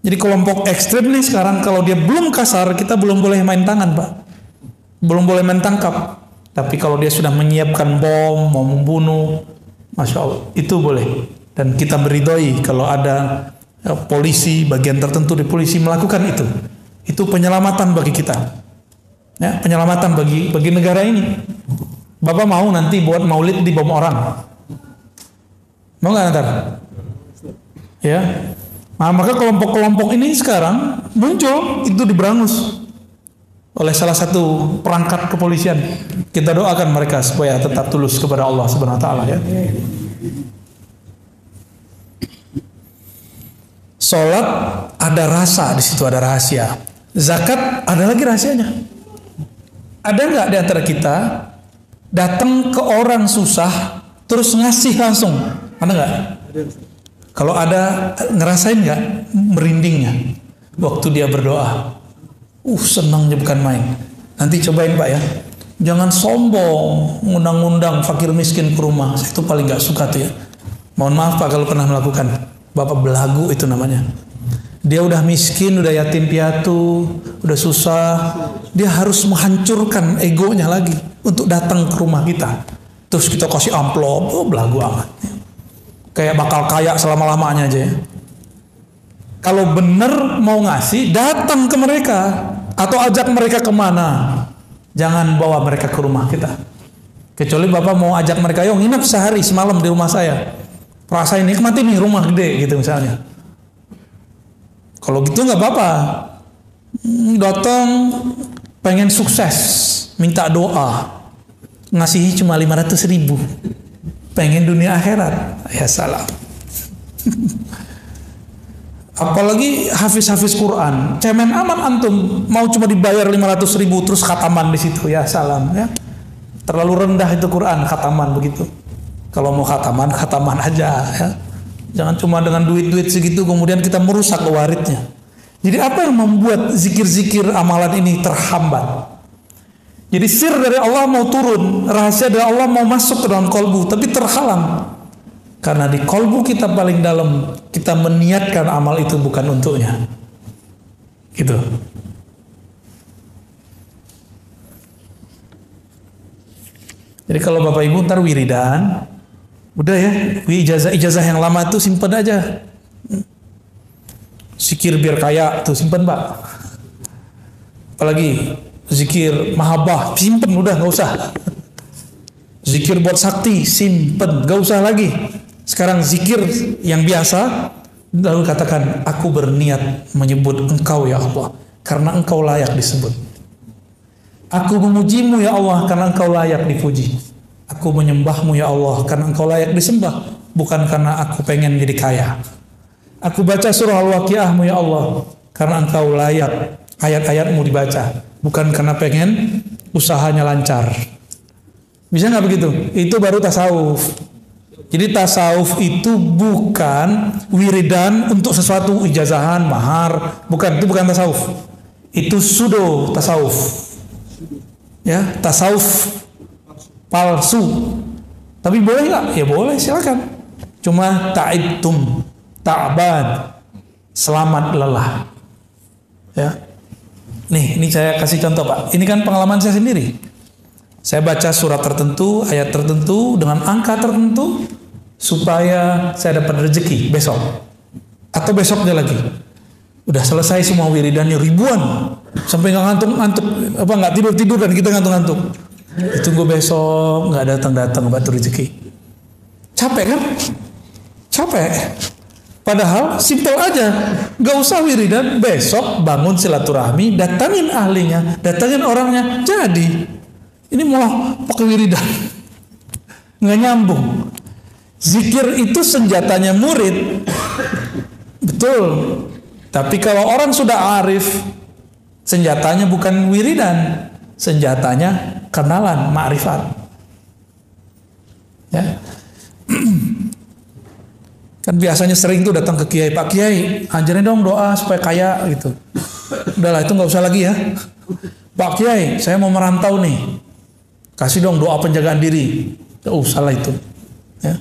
Jadi kelompok ekstrem nih sekarang kalau dia belum kasar, kita belum boleh main tangan Pak, belum boleh main tangkap. Tapi kalau dia sudah menyiapkan bom, mau membunuh, Masya Allah, itu boleh. Dan kita meridhoi kalau ada polisi, bagian tertentu di polisi melakukan itu. Itu penyelamatan bagi kita. Ya, penyelamatan bagi negara ini. Bapak mau nanti buat maulid di bom orang? Mau nggak ntar? Ya. Nah, maka kelompok-kelompok ini sekarang muncul itu diberangus oleh salah satu perangkat kepolisian. Kita doakan mereka supaya tetap tulus kepada Allah Subhanahu wa taala ya. Salat ada rasa di situ, ada rahasia. Zakat ada lagi rahasianya. Ada nggak di antara kita datang ke orang susah terus ngasih langsung? Ada nggak? Kalau ada, ngerasain nggak merindingnya waktu dia berdoa? Senangnya bukan main. Nanti cobain Pak ya. Jangan sombong ngundang-ngundang fakir miskin ke rumah. Saya itu paling nggak suka tuh ya. Mohon maaf Pak kalau pernah melakukan. Bapak belagu itu namanya. Dia udah miskin, udah yatim piatu, udah susah. Dia harus menghancurkan egonya lagi untuk datang ke rumah kita. Terus kita kasih amplop, belagu amat. Kayak bakal kaya selama-lamanya aja ya. Kalau bener mau ngasih, datang ke mereka. Atau ajak mereka kemana. Jangan bawa mereka ke rumah kita. Kecuali Bapak mau ajak mereka, yuk nginep sehari semalam di rumah saya. Rasain nikmat ini rumah gede gitu misalnya. Kalau gitu nggak apa-apa. Datang pengen sukses, minta doa, ngasihi cuma 500.000. Pengen dunia akhirat, ya salam. Apalagi hafiz-hafiz Quran, cemen aman antum, mau cuma dibayar 500.000 terus khataman di situ, ya salam ya. Terlalu rendah itu Quran khataman begitu. Kalau mau khataman, khataman aja ya. Jangan cuma dengan duit-duit segitu kemudian kita merusak waridnya. Jadi apa yang membuat zikir-zikir amalan ini terhambat? Jadi sir dari Allah mau turun, rahasia dari Allah mau masuk ke dalam kolbu, tapi terhalang. Karena di kolbu kita paling dalam, kita meniatkan amal itu bukan untuknya. Gitu. Jadi kalau Bapak Ibu ntar wiridan, udah ya, ijazah yang lama tuh simpen aja. Zikir biar kaya tuh simpen Pak. Apalagi zikir mahabbah simpen udah nggak usah. Zikir buat sakti simpen nggak usah lagi. Sekarang zikir yang biasa, lalu katakan aku berniat menyebut Engkau ya Allah karena Engkau layak disebut. Aku memujimu ya Allah karena Engkau layak dipuji. Aku menyembahmu ya Allah karena Engkau layak disembah, bukan karena aku pengen jadi kaya. Aku baca surah Al-Waqiahmu ya Allah karena Engkau layak ayat-ayatmu dibaca, bukan karena pengen usahanya lancar. Bisa nggak begitu? Itu baru tasawuf. Jadi tasawuf itu bukan wiridan untuk sesuatu ijazahan, mahar, bukan, itu bukan tasawuf. Itu pseudo tasawuf. Ya, tasawuf palsu. Tapi boleh nggak? Ya boleh, silakan. Cuma ta'idtum, ta'bad, selamat lelah. Ya. Nih, ini saya kasih contoh Pak. Ini kan pengalaman saya sendiri. Saya baca surat tertentu, ayat tertentu, dengan angka tertentu, supaya saya dapat rezeki besok. Atau besoknya lagi. Udah selesai semua wiridannya ribuan. Sampai nggak ngantuk-ngantuk, nggak tidur-tidur dan kita ngantuk-ngantuk. Ditunggu besok, nggak datang-datang batu rezeki. Capek kan? Capek. Padahal simpel aja, nggak usah wiridan. Besok bangun silaturahmi, datangin ahlinya, datangin orangnya, jadi. Ini malah pakai wiridan, nggak nyambung. Zikir itu senjatanya murid, betul. Tapi kalau orang sudah arif, senjatanya bukan wiridan, senjatanya kenalan, ma'rifat. Ya. Kan biasanya sering tuh datang ke kiai, Pak Kiai, ajarin dong doa supaya kaya gitu. Udahlah itu nggak usah lagi ya. Pak Kiai, saya mau merantau nih, kasih dong doa penjagaan diri. Nggak usah lah itu. Ya.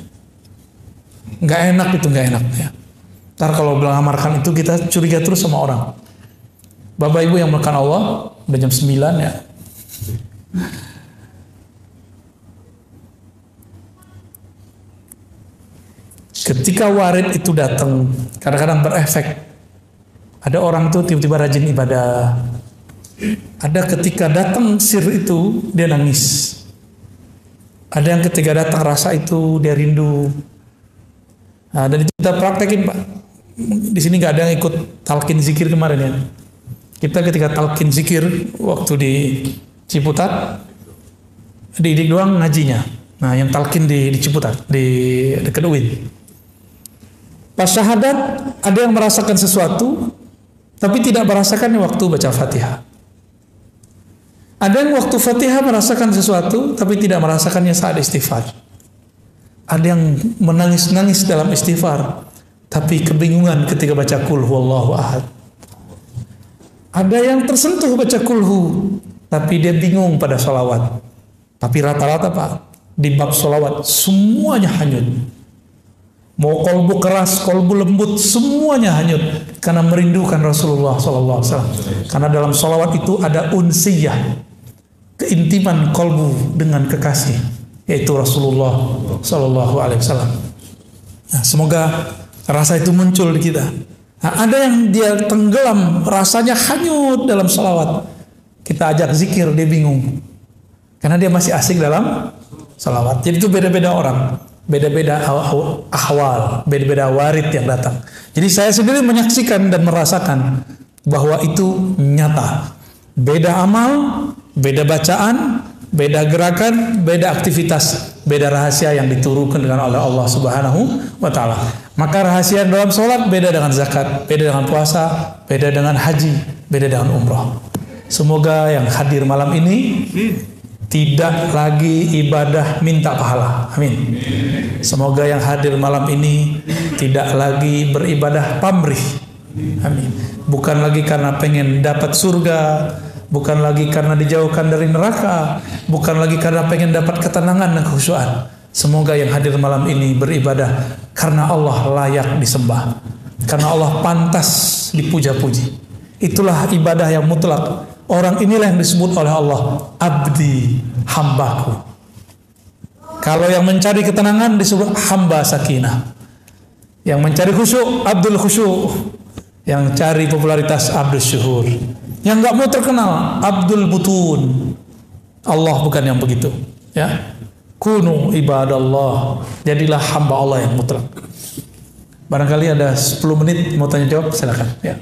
Nggak enak itu, nggak enak ya. Ntar kalau bilang amarkan itu kita curiga terus sama orang. Bapak Ibu yang melakukan Allah, udah jam 9 ya. Ketika warid itu datang, kadang-kadang berefek. Ada orang tuh tiba-tiba rajin ibadah. Ada ketika datang sir itu, dia nangis. Ada yang ketika datang rasa itu, dia rindu. Nah, dan itu kita praktekin Pak. Di sini nggak ada yang ikut talqin zikir kemarin ya. Kita ketika talqin zikir waktu di Ciputat, didik doang ngajinya. Nah, yang talqin di Ciputat, di dekat UIN. Pas syahadat ada yang merasakan sesuatu, tapi tidak merasakannya waktu baca Fatihah. Ada yang waktu Fatihah merasakan sesuatu tapi tidak merasakannya saat istighfar. Ada yang menangis-nangis dalam istighfar tapi kebingungan ketika baca Qul huwallahu ahad. Ada yang tersentuh baca kulhu tapi dia bingung pada sholawat. Tapi rata-rata Pak, di bab sholawat semuanya hanyut. Mau kolbu keras, kolbu lembut, semuanya hanyut karena merindukan Rasulullah SAW. Karena dalam sholawat itu ada unsiyah, keintiman kolbu dengan kekasih, yaitu Rasulullah SAW. Nah, semoga rasa itu muncul di kita. Nah, ada yang dia tenggelam, rasanya hanyut dalam sholawat. Kita ajak zikir, dia bingung karena dia masih asik dalam sholawat. Jadi itu beda-beda orang, beda-beda ahwal, beda-beda warid yang datang. Jadi saya sendiri menyaksikan dan merasakan bahwa itu nyata. Beda amal, beda bacaan, beda gerakan, beda aktivitas, beda rahasia yang diturunkan dengan oleh Allah Subhanahu wa Ta'ala. Maka rahasia dalam sholat beda dengan zakat, beda dengan puasa, beda dengan haji, beda dengan umrah. Semoga yang hadir malam ini tidak lagi ibadah minta pahala. Amin. Semoga yang hadir malam ini tidak lagi beribadah pamrih. Amin. Bukan lagi karena pengen dapat surga, bukan lagi karena dijauhkan dari neraka, bukan lagi karena pengen dapat ketenangan dan kekhusyuan. Semoga yang hadir malam ini beribadah karena Allah layak disembah, karena Allah pantas dipuja-puji. Itulah ibadah yang mutlak. Orang inilah yang disebut oleh Allah abdi, hambaku. Kalau yang mencari ketenangan disebut hamba sakinah. Yang mencari khusyuk, abdul khusyuk. Yang cari popularitas, abdul syuhur. Yang nggak mau terkenal, abdul butun. Allah bukan yang begitu. Ya, kunu ibadallah. Jadilah hamba Allah yang mutlak. Barangkali ada 10 menit mau tanya jawab, silakan. Ya,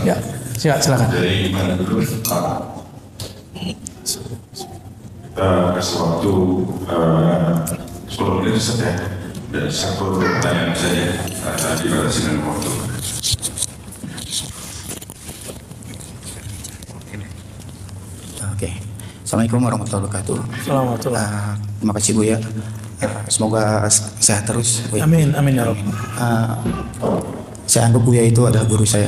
ya, silakan. Dari mana dulu? Kita kasih waktu 10 menit saja. Dan satu pertanyaan saja dibatasi dengan waktu. Oke. Assalamualaikum warahmatullahi wabarakatuh. Terima kasih Bu ya. Semoga sehat terus Bu ya. Amin, amin ya Rabb. Saya anggap Buya itu adalah guru saya.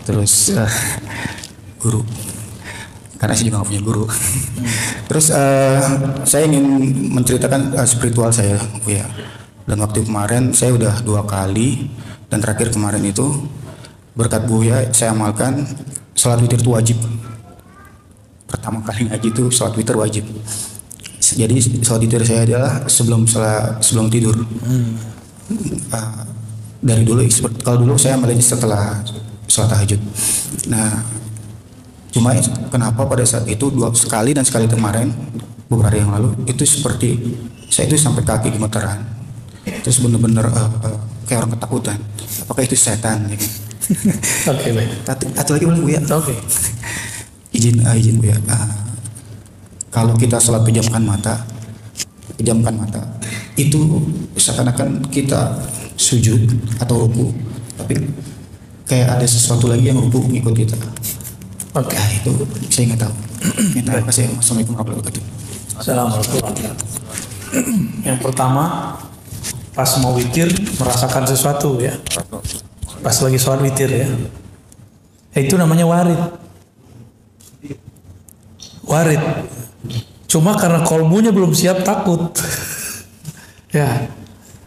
Terus guru, karena saya juga nggak punya guru. Terus saya ingin menceritakan spiritual saya Buya. Dan waktu kemarin saya udah 2 kali, dan terakhir kemarin itu berkat Buya saya amalkan sholat witir itu wajib. Pertama kali ngaji itu sholat witir wajib. Jadi sholat witir saya adalah sebelum tidur. Dari dulu, kalau dulu saya mulai setelah sholat tahajud. Nah, cuma kenapa pada saat itu 2 sekali dan sekali kemarin beberapa hari yang lalu itu seperti saya itu sampai kaki gemeteran. Terus benar-benar kayak orang ketakutan. Apakah itu setan? Ya kan? Oke, baik. Satu lagi boleh Bu ya? Oke. Izin Bu ya. Kalau kita sholat pejamkan mata, itu seakan-akan kita sujud atau ruku, tapi kayak ada sesuatu lagi yang ruku ngikut kita. Oke. Nah, itu saya nggak tahu. Terima kasih. Assalamualaikum warahmatullahi wabarakatuh. Assalamualaikum warahmatullahi wabarakatuh. Yang pertama, pas mau witir merasakan sesuatu ya. Pas lagi sholat witir ya. Itu namanya warid. Warid. Cuma karena kolbunya belum siap takut. Ya.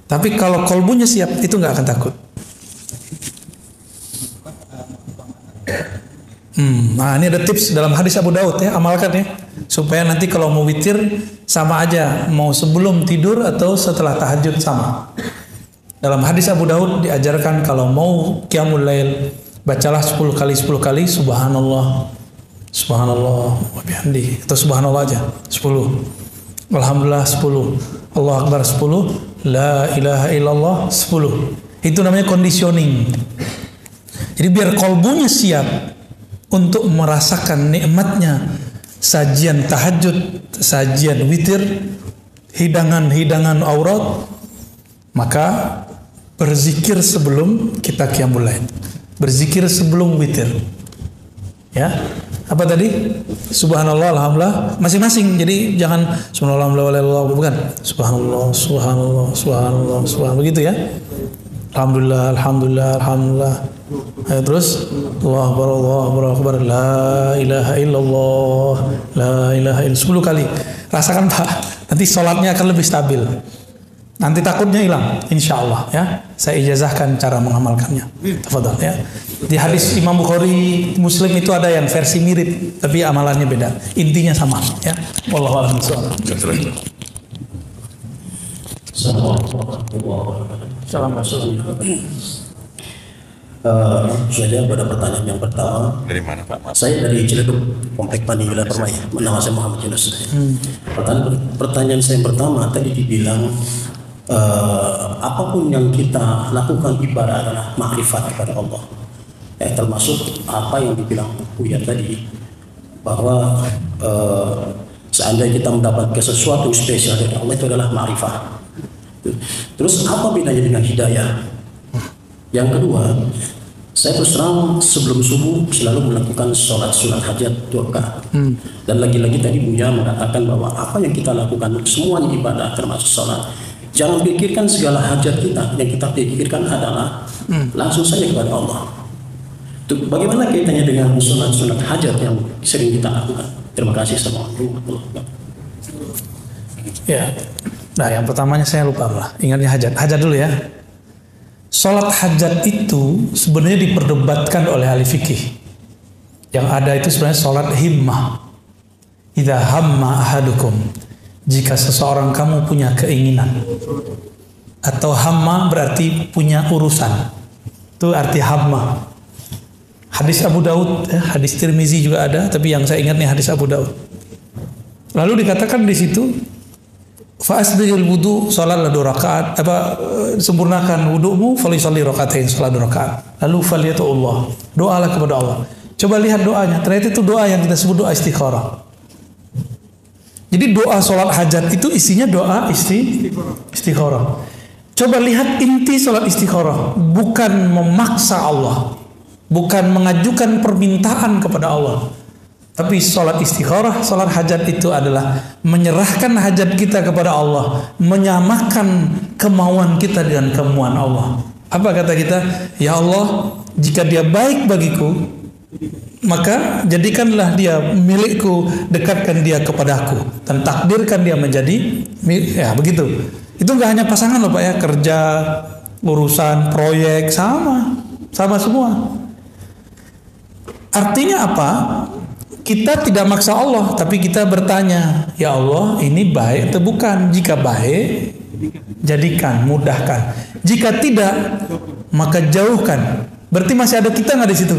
Tapi kalau kolbunya siap itu nggak akan takut. Nah ini ada tips dalam hadis Abu Daud ya, amalkan ya, supaya nanti kalau mau witir sama aja, mau sebelum tidur atau setelah tahajud sama. Dalam hadis Abu Daud diajarkan kalau mau qiyamul lail bacalah 10 kali subhanallah, subhanallah wa bihamdi, atau subhanallah aja 10, alhamdulillah 10, Allah akbar 10, la ilaha illallah 10. Itu namanya conditioning. Jadi biar kolbunya siap untuk merasakan nikmatnya sajian tahajud, sajian witir, hidangan-hidangan aurat, maka berzikir sebelum kita qiyamul lail, berzikir sebelum witir. Ya. Apa tadi? Subhanallah, alhamdulillah, masing-masing. Jadi jangan subhanallah, alhamdulillah, bukan. Subhanallah, subhanallah, subhanallah, subhanallah, begitu ya. Alhamdulillah, alhamdulillah, alhamdulillah. Ayo terus, Allahu Akbar, la ilaha illallah, la ilaha illallah, 10 kali. Rasakan Pak, nanti sholatnya akan lebih stabil. Nanti takutnya hilang, insya Allah ya. Saya ijazahkan cara mengamalkannya. Tafadhol ya. Di hadis Imam Bukhari, Muslim itu ada yang versi mirip, tapi amalannya beda. Intinya sama ya. Wallahu a'lam bishawab. Assalamualaikum. Saya pada pertanyaan yang pertama. Dari mana Pak? Saya dari Ciledug, Komplek Panila Permai. Nama saya Muhammad Yunus. Pertanyaan saya yang pertama tadi dibilang apapun yang kita lakukan ibadah adalah makrifat kepada Allah. Termasuk apa yang dibilang Buya tadi bahwa seandainya kita mendapatkan sesuatu spesial dari Allah itu adalah makrifat. Terus apa bedanya dengan hidayah? Yang kedua, saya terus terang sebelum subuh selalu melakukan sholat sunat hajat 2 rakaat. Dan lagi-lagi tadi Buya mengatakan bahwa apa yang kita lakukan semuanya ibadah termasuk sholat. Jangan pikirkan segala hajat kita, yang kita pikirkan adalah langsung saja kepada Allah. Bagaimana kaitannya dengan sunat hajat yang sering kita lakukan? Terima kasih semua. Ya, nah yang pertamanya saya lupa lah. Ingatnya hajat dulu ya. Sholat hajat itu sebenarnya diperdebatkan oleh ahli fikih. Yang ada itu sebenarnya sholat himmah. Idza hamma ahadukum, jika seseorang kamu punya keinginan. Atau hamma berarti punya urusan. Itu arti hamma. Hadis Abu Daud, hadis Tirmizi juga ada, tapi yang saya ingat nih hadis Abu Daud. Lalu dikatakan di situ, fa'asbihil wudu, salatlah 2 rakaat, sempurnakan wudumu, falisalli rakaatain, salat 2 rakaat. Lalu faliyatullah, doalah kepada Allah. Coba lihat doanya, ternyata itu doa yang kita sebut doa istikharah. Jadi doa salat hajat itu isinya doa istikharah. Coba lihat inti salat istikharah, bukan memaksa Allah, bukan mengajukan permintaan kepada Allah. Tapi sholat istikharah, sholat hajat itu adalah menyerahkan hajat kita kepada Allah, menyamakan kemauan kita dengan kemauan Allah. Apa kata kita? Ya Allah, jika dia baik bagiku, maka jadikanlah dia milikku, dekatkan dia kepadaku, dan takdirkan dia menjadi ya begitu. Itu nggak hanya pasangan loh Pak ya, kerja, urusan, proyek, sama semua. Artinya apa? Kita tidak maksa Allah, tapi kita bertanya, ya Allah, ini baik atau bukan? Jika baik, jadikan, mudahkan. Jika tidak, maka jauhkan. Berarti masih ada kita nggak di situ?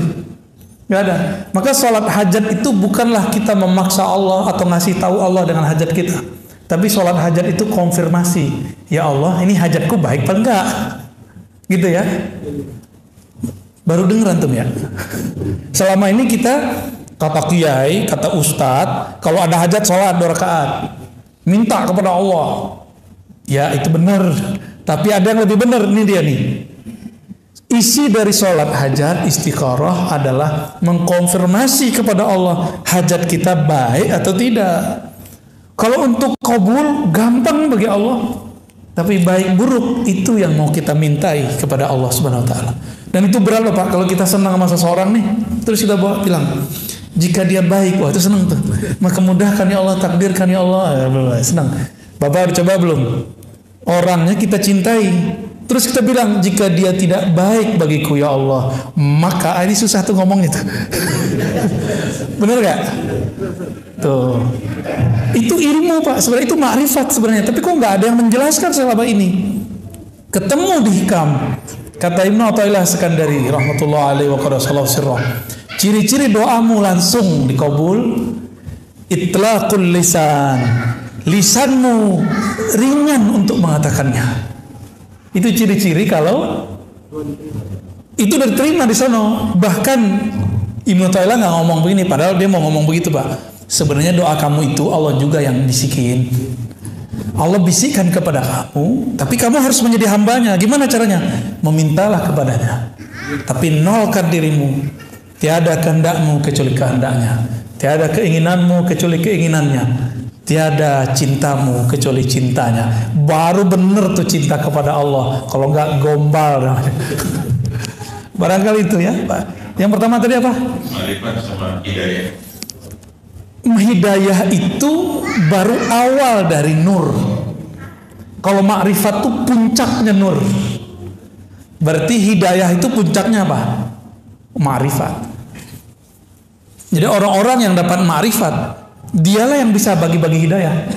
Nggak ada. Maka sholat hajat itu bukanlah kita memaksa Allah atau ngasih tahu Allah dengan hajat kita. Tapi sholat hajat itu konfirmasi. Ya Allah, ini hajatku baik apa enggak? Gitu ya. Baru dengar antum ya. Selama ini kita kata kiai, kata ustadz, kalau ada hajat sholat 2 rakaat, minta kepada Allah. Ya itu benar. Tapi ada yang lebih benar, ini dia nih. Isi dari sholat hajat istikharah adalah mengkonfirmasi kepada Allah hajat kita baik atau tidak. Kalau untuk kabul gampang bagi Allah, tapi baik buruk itu yang mau kita mintai kepada Allah Subhanahu Wa Taala. Dan itu berat loh Pak, kalau kita senang sama seseorang nih, terus kita bilang, jika dia baik, wah itu senang tuh. Maka mudahkan ya Allah, takdirkan ya Allah, senang. Bapak udah coba belum? Orangnya kita cintai, terus kita bilang jika dia tidak baik bagiku ya Allah, maka ini susah tuh ngomongnya tuh. Bener gak? Tuh. Itu ilmu Pak, sebenarnya itu makrifat sebenarnya. Tapi kok nggak ada yang menjelaskan selama ini? Ketemu di hikam. Kata Ibnu Athaillah Sekandari rahmatullah alaihi wa qaddasallahu sirrah. Ciri-ciri doamu langsung dikabul, itlaqul lisan, lisanmu ringan untuk mengatakannya. Itu ciri-ciri kalau itu diterima di sana. Bahkan Ibnu Athaillah nggak ngomong begini, padahal dia mau ngomong begitu Pak. Sebenarnya doa kamu itu Allah juga yang bisikin. Allah bisikan kepada kamu, tapi kamu harus menjadi hambanya. Gimana caranya? Memintalah kepadanya, tapi nolkan dirimu. Tiada kehendakmu kecuali kehendaknya, tiada keinginanmu kecuali keinginannya, tiada cintamu kecuali cintanya. Baru bener tuh cinta kepada Allah. Kalau enggak gombal. Barangkali itu ya. Yang pertama tadi apa? Ma'rifat sama hidayah. Hidayah itu baru awal dari nur. Kalau ma'rifat itu puncaknya nur. Berarti hidayah itu puncaknya apa? Ma'rifat. Jadi orang-orang yang dapat ma'rifat, dialah yang bisa bagi-bagi hidayah.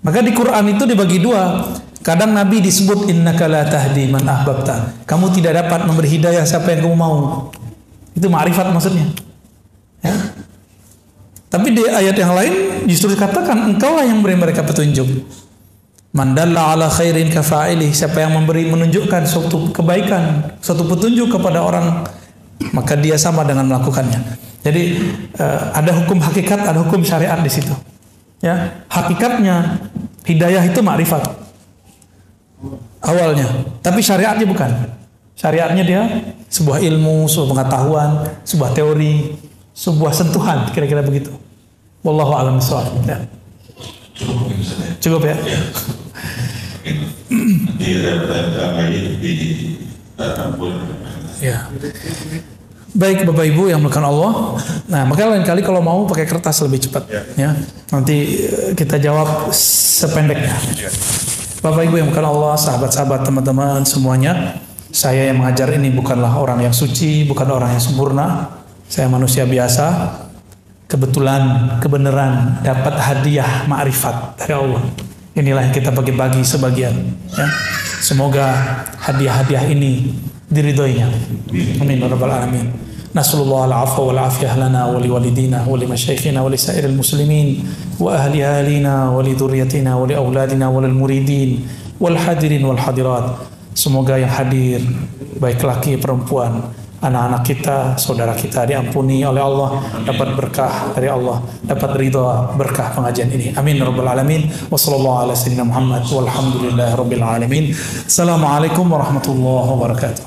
Maka di Quran itu dibagi dua. Kadang Nabi disebut innaka la tahdi man ahbabta. Kamu tidak dapat memberi hidayah siapa yang kamu mau. Itu ma'rifat maksudnya. Ya. Tapi di ayat yang lain justru dikatakan engkaulah yang memberi mereka petunjuk. Man dalla ala khairin kafa'ilih. Siapa yang menunjukkan suatu kebaikan, suatu petunjuk kepada orang, maka dia sama dengan melakukannya. Jadi ada hukum hakikat, ada hukum syariat di situ. Ya, hakikatnya hidayah itu ma'rifat awalnya, tapi syariatnya bukan. Syariatnya dia sebuah ilmu, sebuah pengetahuan, sebuah teori, sebuah sentuhan, kira-kira begitu. Wallahu a'lam bishawab. Ya. Cukup ya? Nanti ada pertanyaan lagi di Ampun. Ya. Baik Bapak Ibu yang melakukan Allah. Nah, maka lain kali kalau mau pakai kertas lebih cepat ya. Nanti kita jawab sependeknya. Bapak Ibu yang melakukan Allah, sahabat-sahabat, teman-teman semuanya, saya yang mengajar ini bukanlah orang yang suci, bukan orang yang sempurna. Saya manusia biasa. Kebetulan, kebenaran dapat hadiah ma'rifat dari Allah. Inilah yang kita bagi-bagi sebagian ya. Semoga hadiah-hadiah ini diridhoinya. Amin ya rabbal alamin. Nasallallahu al-afwa wal afiyah lana wa li walidina wa li masyayikhina wa li sairil muslimin wa ahli ahlina wa li dzurriyyatina wa li auladina wa lil muridin wal hadirin wal hadirat. Semoga yang hadir baik laki perempuan, anak-anak kita, saudara kita diampuni oleh Allah, dapat berkah dari Allah, dapat ridha berkah pengajian ini. Amin ya rabbal alamin. Wassallallahu ala sayyidina Muhammad walhamdulillahi rabbil alamin. Assalamualaikum warahmatullahi wabarakatuh.